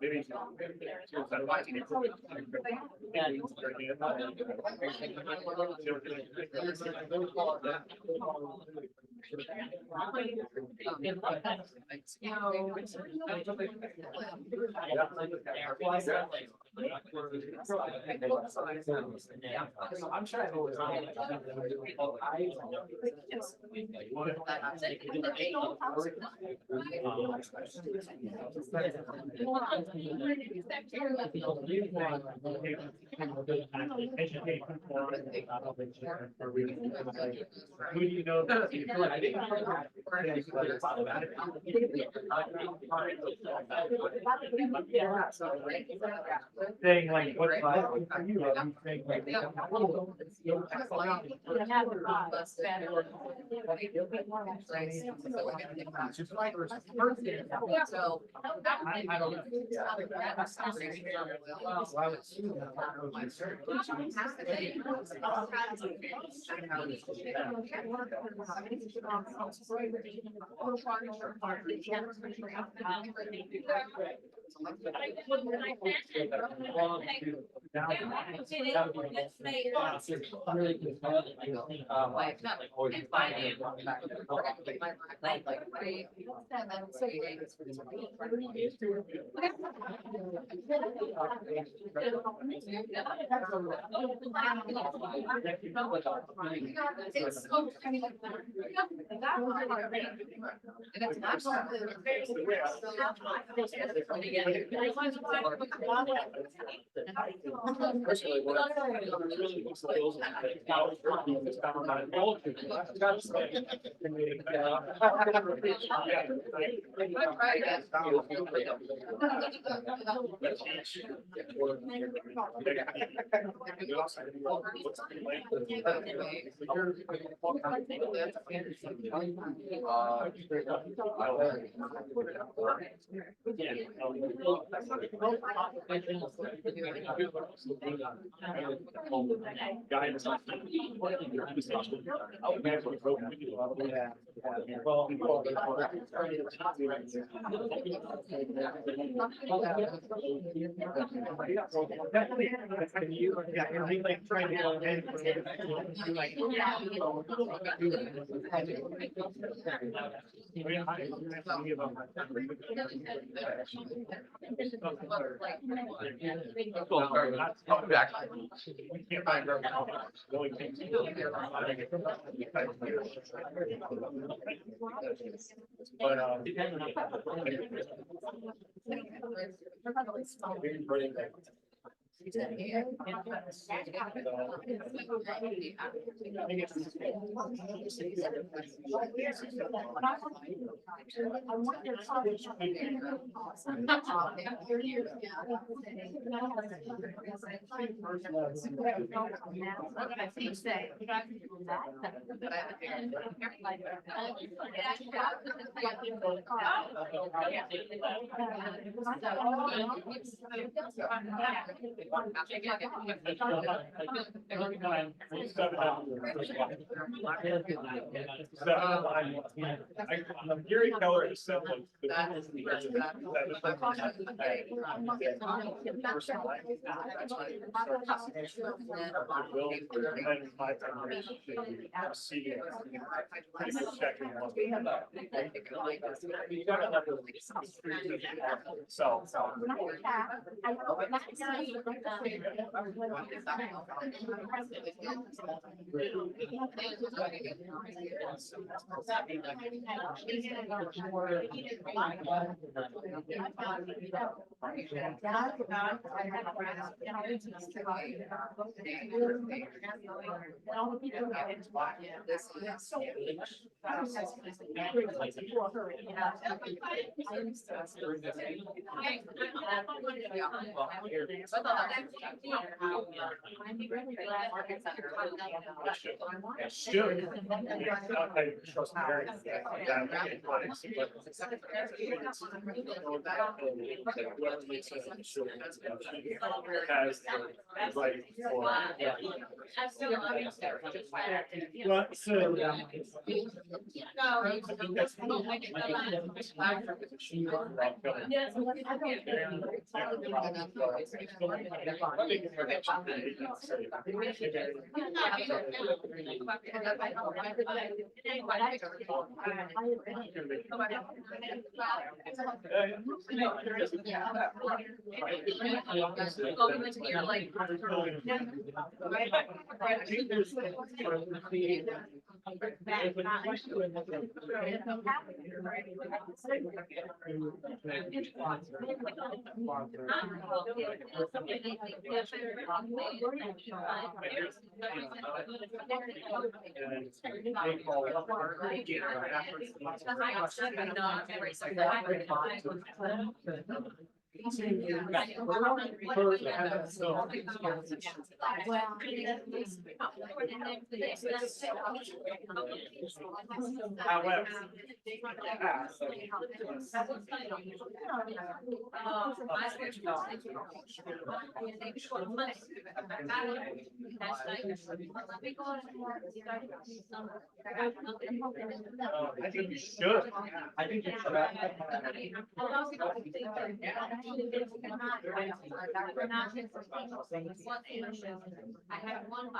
Maybe. I'm sure I've always. Who do you know? Saying like, what's life for you? I'm saying like. I don't know. Gary Keller is someone. So. Well, so. I think you should. I think you should. I have one.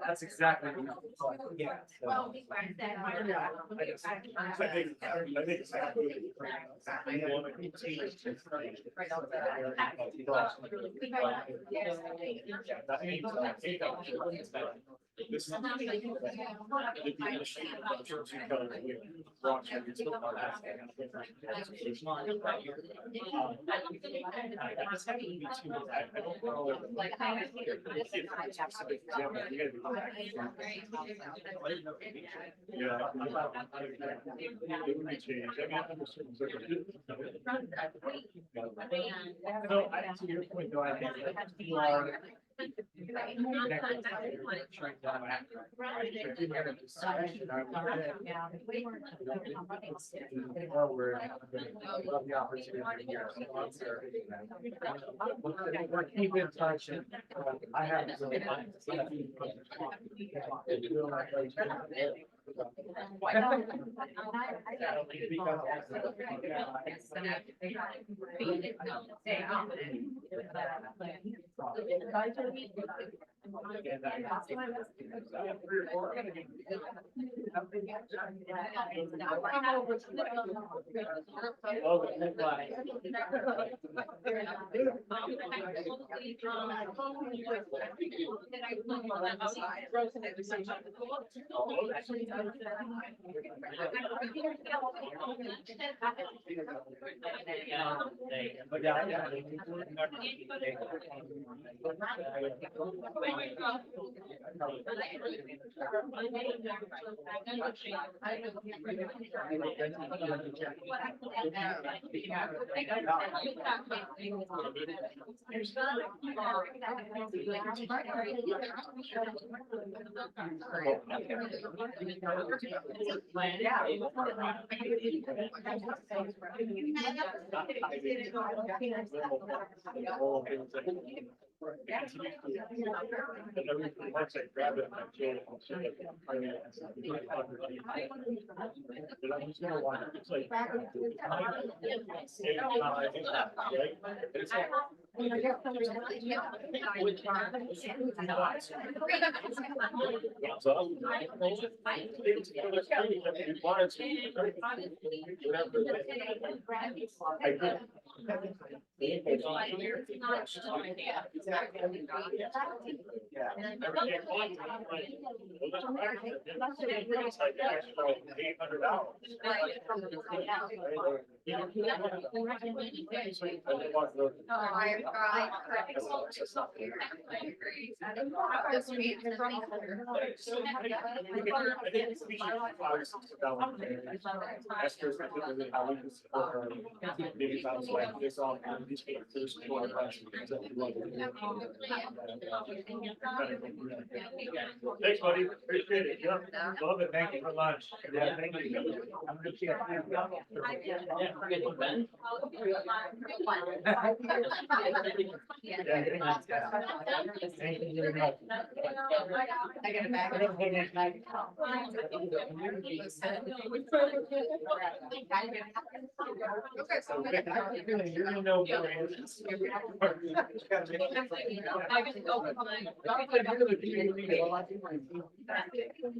That's exactly. Yeah. Well, I think it's absolutely. This is. So, to your point, though, I think you are We're keeping in touch. I have. Once I grab it, I feel it. But I'm just gonna want it. It's like. Thanks, buddy. Appreciate it. Yeah, love it. Thank you for lunch. Yeah, thank you. I'm gonna see Thank you very much. I got a bag. You know,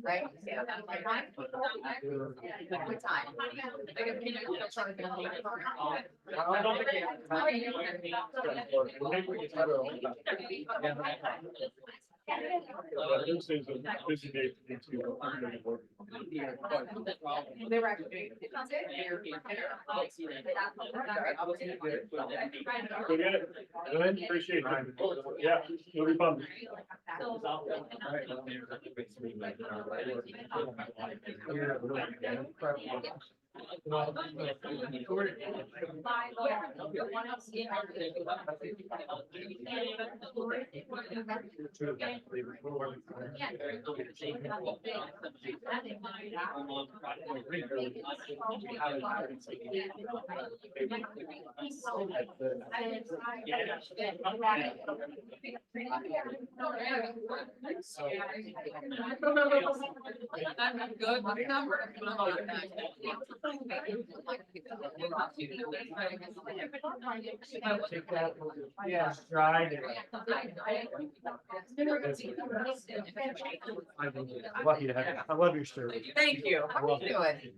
Right? They were actually. Good, appreciate it. Yeah, you'll be fun. Good number. Yeah, right. Lucky to have you. I love your story. Thank you. How are you doing?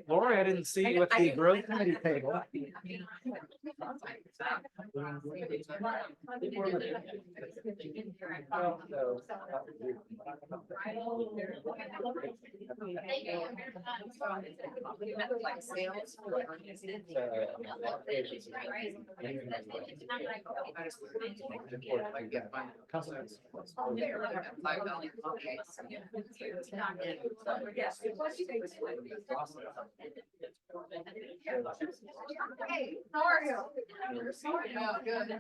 Lori, I didn't see you at the growth committee table. Hey, how are you? Oh, good.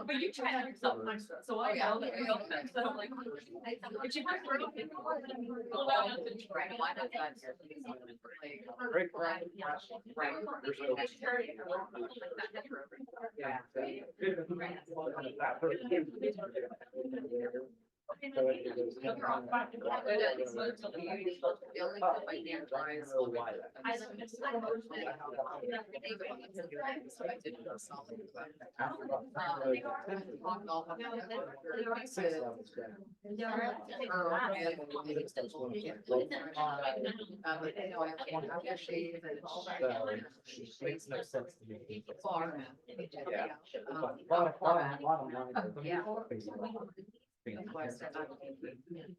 But you try to yourself, so I know that you're okay, so I'm like. But you have to. Makes no sense to me.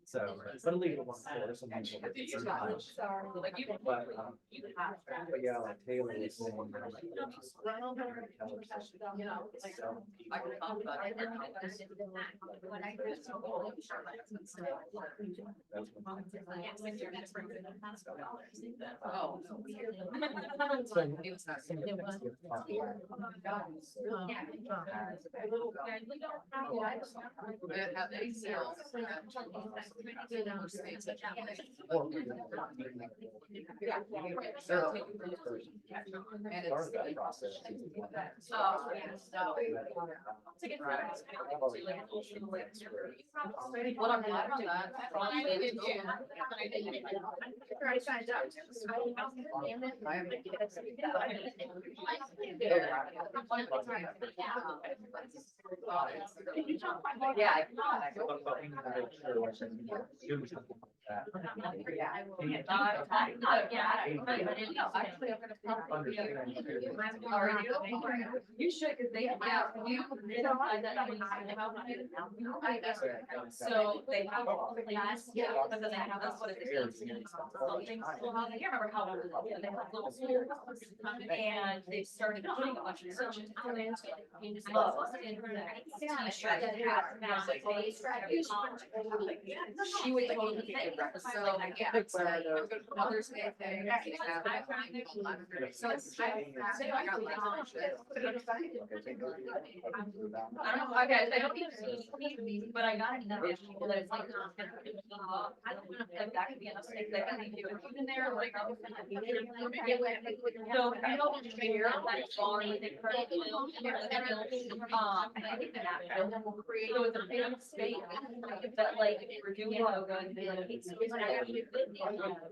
So, but leave it one for some people. But, but yeah, like Taylor was saying. What I'm glad on that. I signed up. Yeah. You should, cause they have. So they have all the class, yeah, but then they have this, what is it? Something school, I can't remember how. They have little schools, and they started doing a bunch of research. She would totally think, so, yeah. It's like Mother's Day thing. So it's. I got like. I don't know, okay, I don't need, but I got enough people that it's like. I don't know if that could be enough space that I can do it in there, like. So I don't share that volume. I think that will create, so it's a big space, but like, if we're doing yoga and they like.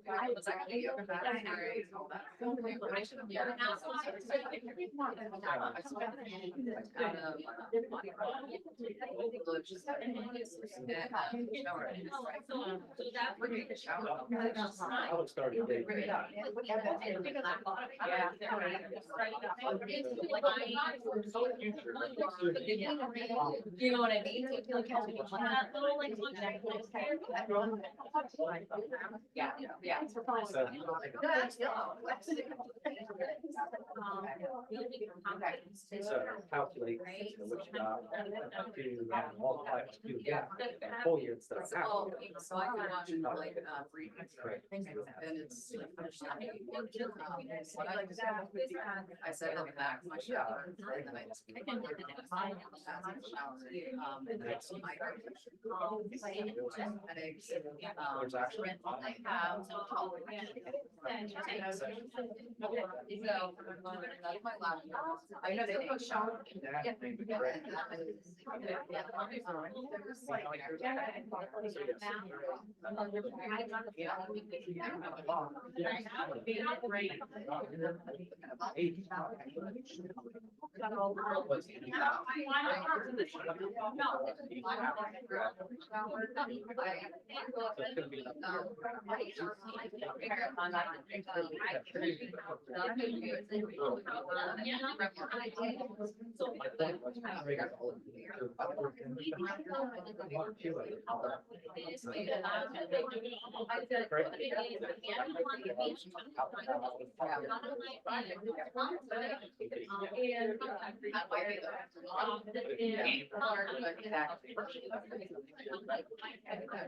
I was actually. I should You know what I mean? That little like. Yeah, yeah. So calculate which to multiply to get that whole year instead of half. So I can watch it like, read. And it's. I said, I'll be back in my shower. And then I just. Headaches. There's actually. I know they take shower.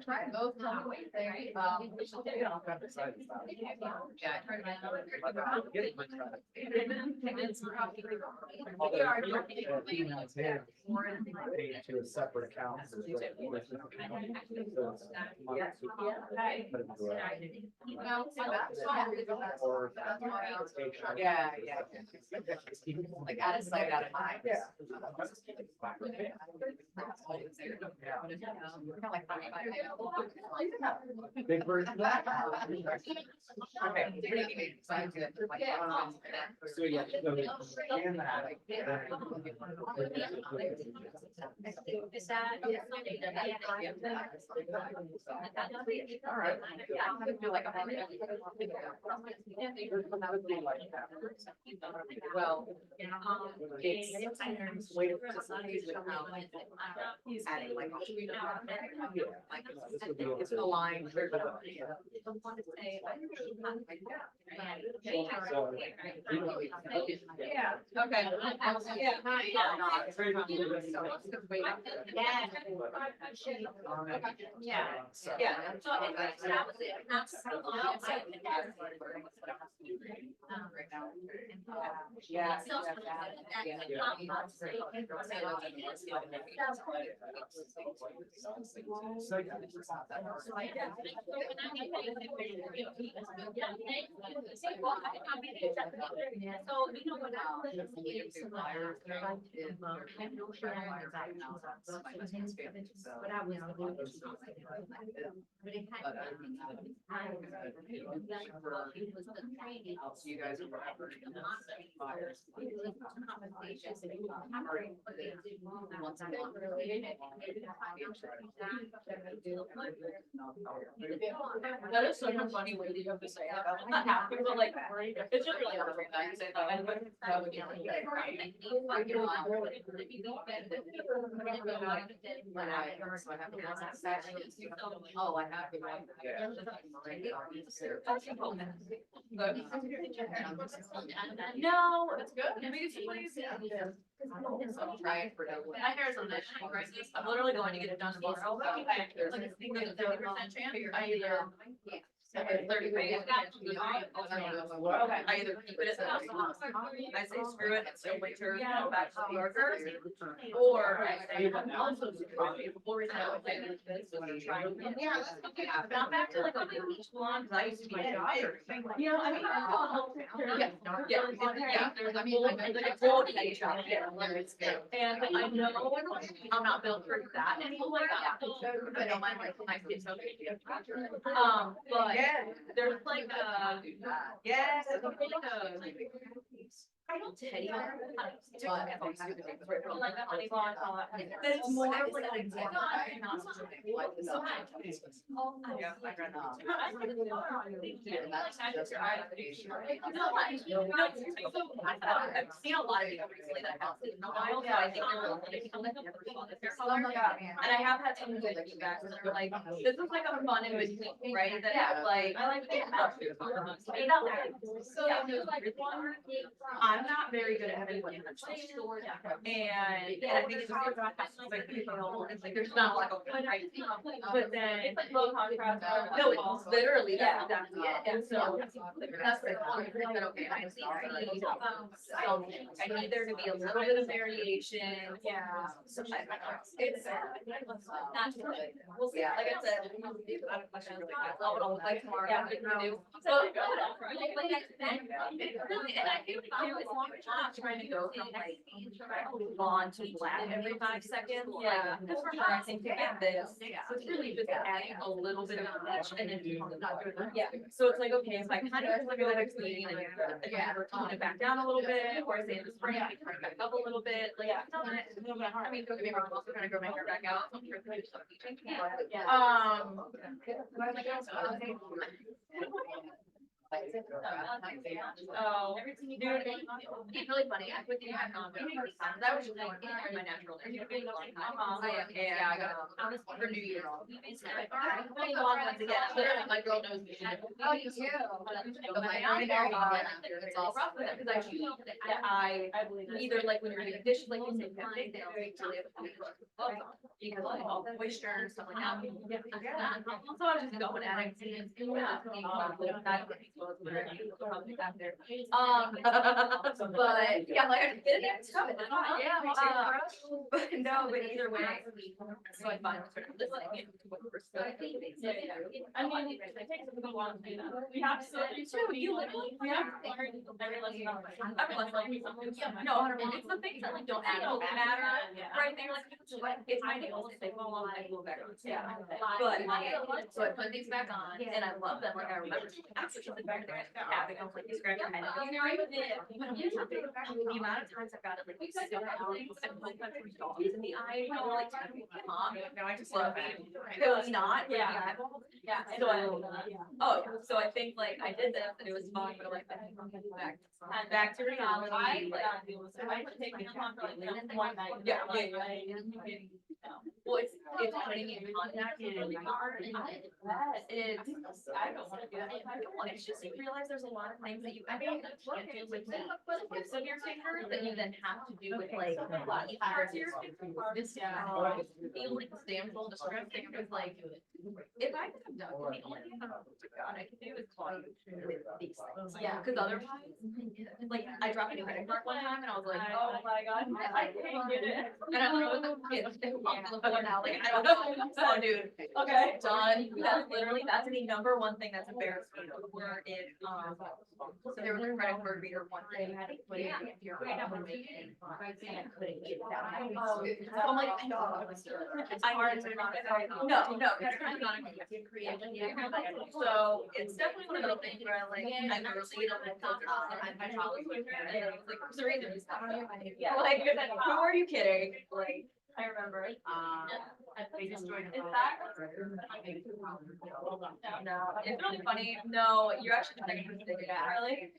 Try both. To a separate account. Yeah, yeah. Like out of sight, out of mind. Yeah. Big version of that. So yeah. And that. All right. I feel like I'm. Well, it's way to just adding like. It's aligned. Yeah. Okay. Yeah. Yeah. So that was it. That's so long. Yeah. You guys are whatever. That is such a funny way that you have to say it. I'm not happy, but like, it's just really hard to say that. That would be Oh, I have. No, it's good. I mean, it's please. Trying for that. My hair is on this crisis. I'm literally going to get it done tomorrow. There's like a 70% chance. I either. 30 days. Okay. I either keep it at the house. I say screw it and say wait till go back to the workers. Or I say I'm also before we know it. Not back to like a beach blonde, because I used to be a jogger. You know, I mean, yeah. There's a whole, like a whole day job. And I know I'm not built for that anymore. I don't mind like my kids. But there's like a, yes, like I don't teddy bear. Like the honey bar and all that. But it's more of like an example. I've seen a lot of people recently that have in a while, so I think they're really people that never saw this hair color. And I have had some good feedback, and they're like, this is like a fun in between, right? That have like, I like. So I'm not very good at having one in the store, and I think it's just like people, it's like there's not a lot of right. But then it's like low contrast. No, it's literally that's exactly it. And so that's the one thing that okay, I see. I need there to be a little bit of variation. Yeah. So it's not too good. We'll see. Like I said, I have questions like what I'll look like tomorrow. Yeah, we can do. So like and I think too, as long as you're not trying to go from like blonde to black every 5 seconds. Yeah. Because for her, I think to get this, so it's really just adding a little bit of bleach and then not doing that. Yeah. So it's like, okay, if I kind of look at it clean and tone it back down a little bit, or say in the spring, I turn it back up a little bit, like, I mean, don't get me wrong, I'm also gonna grow my hair back out. So I'm sure it's gonna do some bleaching. Oh, dude, it's really funny. I put the that was just like my natural. Yeah, I got it for New Year's. Once again, literally, my girl knows me. Oh, you too. It's all rough with it because I feel that I either like when you're doing dishes, like you say, because of all the moisture and stuff like that. So I was just going at it. But yeah, like I did it. Yeah, but no, but either way, so I find sort of listening to what we're saying. I mean, it takes a long time. We have so you literally we have every lesson. No, it's the things that like don't actually matter, right? They're like it's my nails, they fall off, I go back. Yeah, but so I put these back on, and I love them. Like I remember after something back there, having them like scratch your head. You know, even the amount of times I've got it like stuck out and put my dogs in the eye, you know, like mom. No, I just love it. It was not. Yeah. Yeah. So so I think like I did this and it was fun, but like back to reality. Like I would take me on for like one night. Yeah. Well, it's putting in contact really hard. And I don't want to do that. I don't want. It's just you realize there's a lot of things that you can't do with the tips of your fingers that you then have to do with like parts of your fingers. Being like the sample, the strength fingers, like if I could have done the only thing I could do is claw you with these things. Yeah, because otherwise, like I dropped a credit card one time and I was like, oh my god, I can't get it. And I don't know what now, like I don't know. So dude, okay, done. That's the number one thing that's embarrassed me where it so there was a credit card reader one thing I had to put in if you're and I couldn't get that. So I'm like, I hard to not no, credit card is not a good creation. So it's definitely one of those things where I like I literally don't have my child like there's a reason it's not yeah, like who are you kidding? Like I remember. They destroyed it. Is that? No, it's really funny. No, you're actually the second person to do that. Really?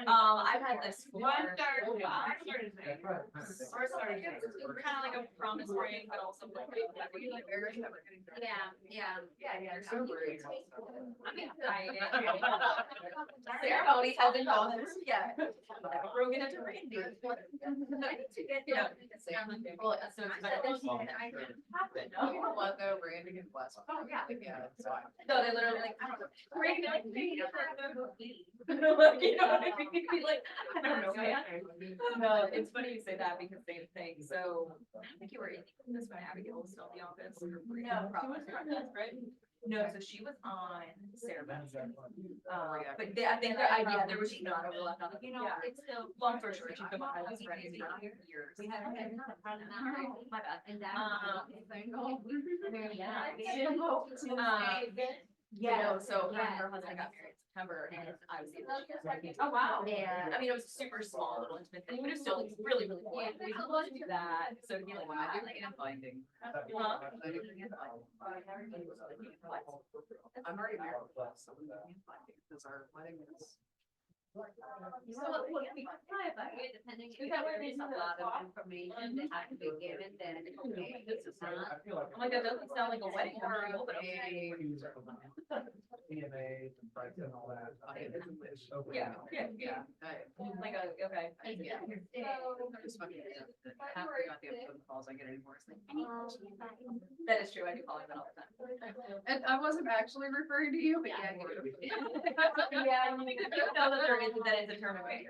I've had this. One started. We're kind of like a promise ring, but also like yeah. I'm excited. Ceremony hasn't gone through yet. We're gonna do reindeer. I need to get well, so happened. Oh, you know what though, Randy and West. Oh, yeah. So they literally like, I don't know. Randy like, maybe you like, you know what I mean? Like, I don't know, man. No, it's funny you say that because same thing. So I think you were in this when Abigail was still in the office. No, probably. Right? No, so she was on Sarah Beth. But I think the idea there was not overlap on, you know, it's still long story short, she's been on my husband for years. We had my bad. And yeah. So her and her husband got married. September and I was able to. Oh, wow. And I mean, it was a super small little intimate thing, but it was still like really, really cool. We could do that. So to be like, when I do hand binding. I'm already married. So we hand binding because our wedding is. So what we clarify, depending if there is a lot of information that has to be given, then okay, this is not. I'm like, that doesn't sound like a wedding memorial, but okay. DNA and price and all that. Yeah, yeah. Like a, okay. Yeah. It's funny. Half the phone calls I get anymore. It's like, that is true. I do call them all the time. And I wasn't actually referring to you, but yeah. Yeah, I mean, you know that there is, that is a term of way.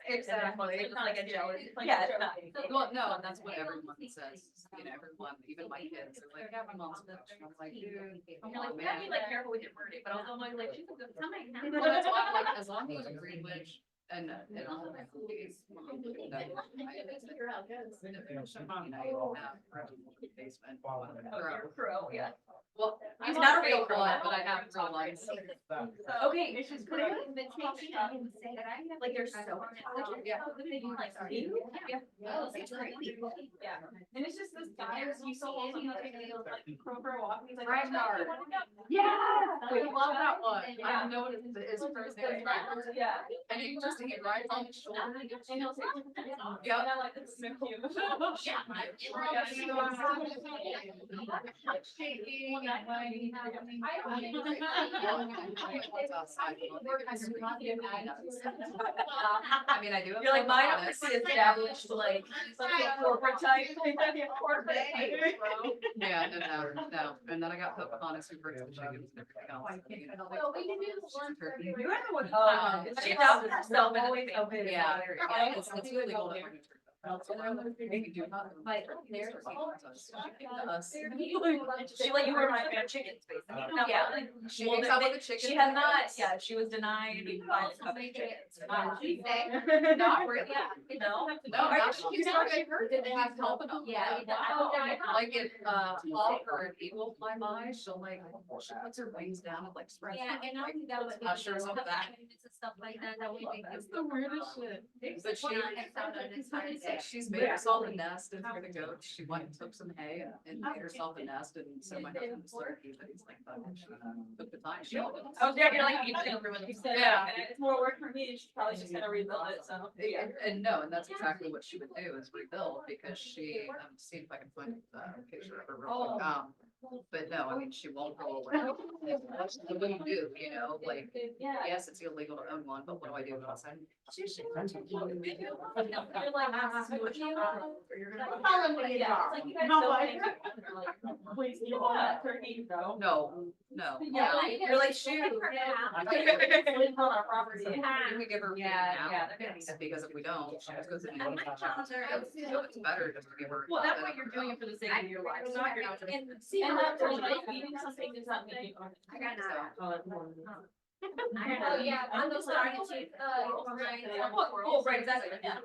Exactly. It's not like a jealous. Yeah, it's not. Well, no, and that's what everyone says, you know, everyone, even my kids, are like, yeah, my mom's a bitch. And I'm like, dude. You're like, we gotta be like careful with your wording, but also I'm like, she's a good. Well, that's why I'm like, as long as it's Greenwich and all of my cookies. Basement. Oh, you're a pro, yeah. Well, I'm I'm not a not real a pro. one, but I have real life. Okay, this is great. Like they're so intelligent. Yeah. They do like, yeah. It's great. Yeah. And it's just this guy who's you so also not taking a like pro for a walk. He's like, Ragnar. Yeah. We love that one. I don't know what his first name is. Yeah. And he just, he rides on his shoulder. And he'll say, Yeah. and I like this so cute. I mean, I do. You're like, mine obviously established like corporate type. Yeah, no. And then I got Pocahontas who brings the chickens and everything else. Well, we can do one for Turkey. you. She does herself in Always the family. Yeah, it's illegal to bring a turkey. Maybe do not. Like, There's us. She let you wear my fair chickens, basically. No, yeah. She makes out with the chicken. She has not, yeah, she was denied by a couple of chickens. Not really. No. No, actually, I heard that they have help enough. Yeah. Like if, hawk or an eagle fly by, she'll like, she puts her wings down and like spreads. Yeah, and I think that was. Ushers on the back. Stuff like that, that would make. It's the weirdest shit. But she. She's made herself a nest and for the goats. She went and took some hay and made herself a nest, and so my husband's turkey, but he's like, fuck it, she took the time. She Oh, yeah, you're like, you over when you said Yeah. that. It's more work for me. She's probably just gonna rebuild it, so. And no, and that's exactly what she would do is rebuild because she, see if I can find a picture of her real quick. But no, I mean, she won't go away. What do you do, you know, like, yes, it's illegal to own one, but what do I do if I You're like, You're yeah, it's like you guys No, don't I- think you're like, please, you own that turkey, no? No. Yeah, you're like, shoot. Live on our property. We give her. Yeah, Because if we don't, she just goes in. It's better just to give her. Well, that way you're doing it for the sake of your life. So you're not gonna. And that's like eating something does not make you. I got that. Oh, yeah, I'm just starting to, oh, right, exactly, yeah.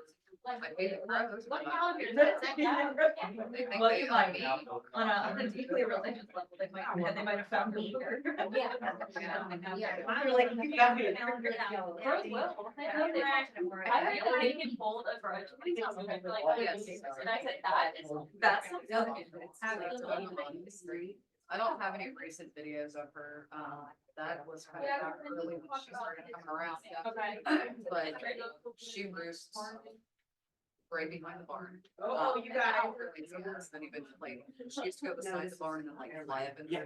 My favorite gross. What calendar is They that? think Well, they you own might me. be on a deeply religious level, they might have found me there. Yeah. You're like, you got me. Girls will. I heard they can hold a grudge. And I said, that's. I don't have any recent videos of her, that was kind of back early when she started coming around. Okay. But she roosts right behind the barn. Oh, you got it. Then even like, she used to go beside the barn and then like fly up and. Yeah.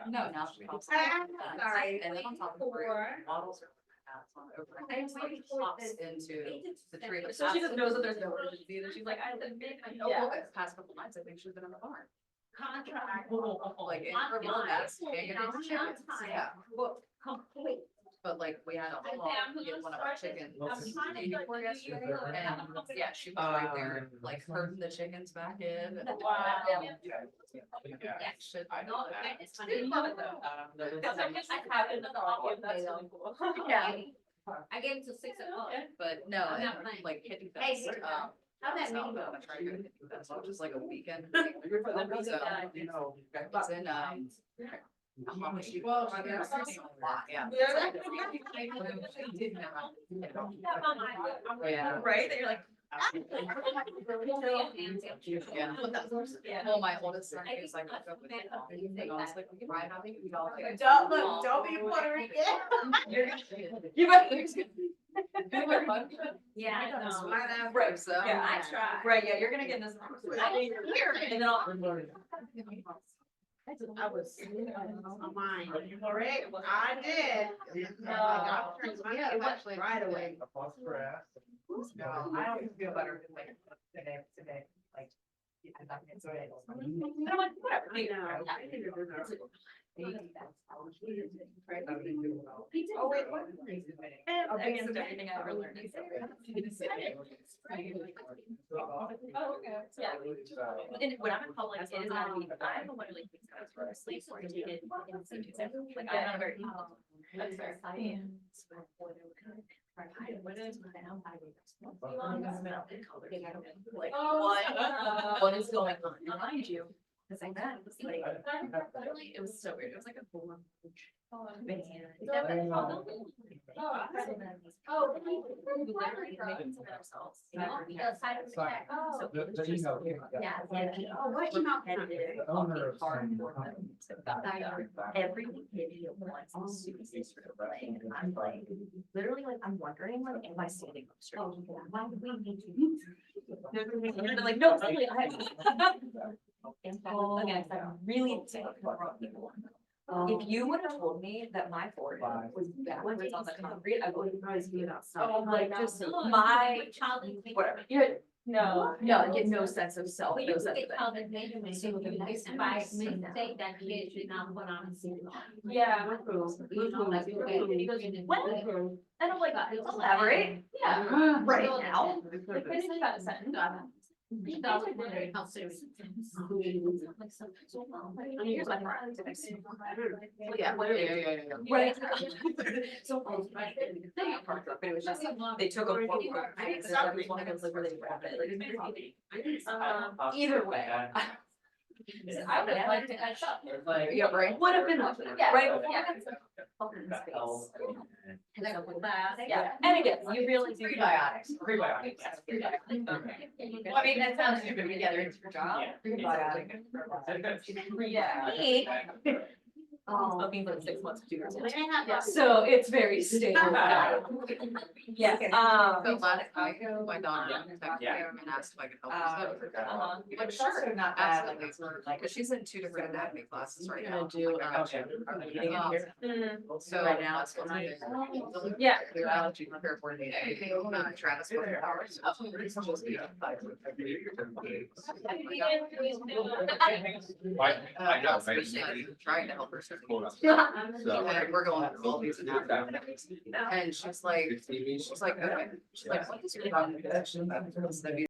No, now she comes. Sorry. And then on top of the roof, waddles her hats on over. And like hops into the tree. So she just knows that there's no urgency, that she's like, I live big. Oh, well, the past couple nights, I think she's been in the barn. Contract. Like in her little nest, hanging out with chickens, yeah. But like, we had a hawk get one of our chickens before yesterday, and yeah, she was right there, like herding the chickens back in. Wow. Yeah, shit, I know that. It's funny. I love it though. Because I guess I have it in the dog, that's really cool. Yeah, I gave it to 6 o'clock. but no, I'm and not playing. like Hippie Hey, Fest, How'd that so meeting I'm go? gonna try to go to Hippie Fest, which is like a weekend. For the reason So, that I it's in, Well, yeah. Yeah. Right, that you're like. Yeah. Well, my oldest son is like, I was like, we can ride on it, we all. Don't be Puerto Rican. You better. Yeah, no. Right, so. Yeah, I try. Right, yeah, you're gonna get this. I mean, here, and then I'll. I was on mine. Correct, I did. Yeah, actually. Right away. No, I don't feel better like today, like. And I'm like, whatever. I know. Oh, wait, what? Against everything I ever learned. Oh, okay. Yeah. And when I'm in public, it is not me, but I'm literally thinks I was for sleep oriented in the same way. Like, I'm not very. That's fair. I am. Like, what is going on? Remind you. Cause I met, it was like, literally, it was so weird. It was like a full. Every video wants playing, and I'm like, literally, like, I'm wondering, like, am I standing up straight? Why would we need to? And they're like, no, totally, I. And so, again, I'm really saying people. If you would have told me that my forehead was backwards on the concrete, I would have probably been outside. Like, just my child, whatever. No, get no sense of self. No sense of it. By mistake, that kid should not put on a suit. Yeah. And I'm like, elaborate, yeah, right now. Like, finish that sentence. Here's my friend. Yeah. Right. So. It was just, they took a photo. I think that was one of those like really rapid, like. Either way. I would have liked to catch up. Yeah, right. Would have been, yeah, right, yeah. Yeah, and again, you really. Prebiotics. Prebiotics. I mean, that sounds stupid together, it's your job. Prebiotic. Yeah. Looking for 6 months, 2 years. So it's very stable. Yes, So last, my daughter texted me and asked if I could help her. Like, sure, not absolutely, because she's in 2 different anatomy classes right now. So right now it's. Yeah. Biology, prepare for the, Travis. Trying to help her. So we're going through all these anatomies. And she's like, okay. She's like, what is your documentation?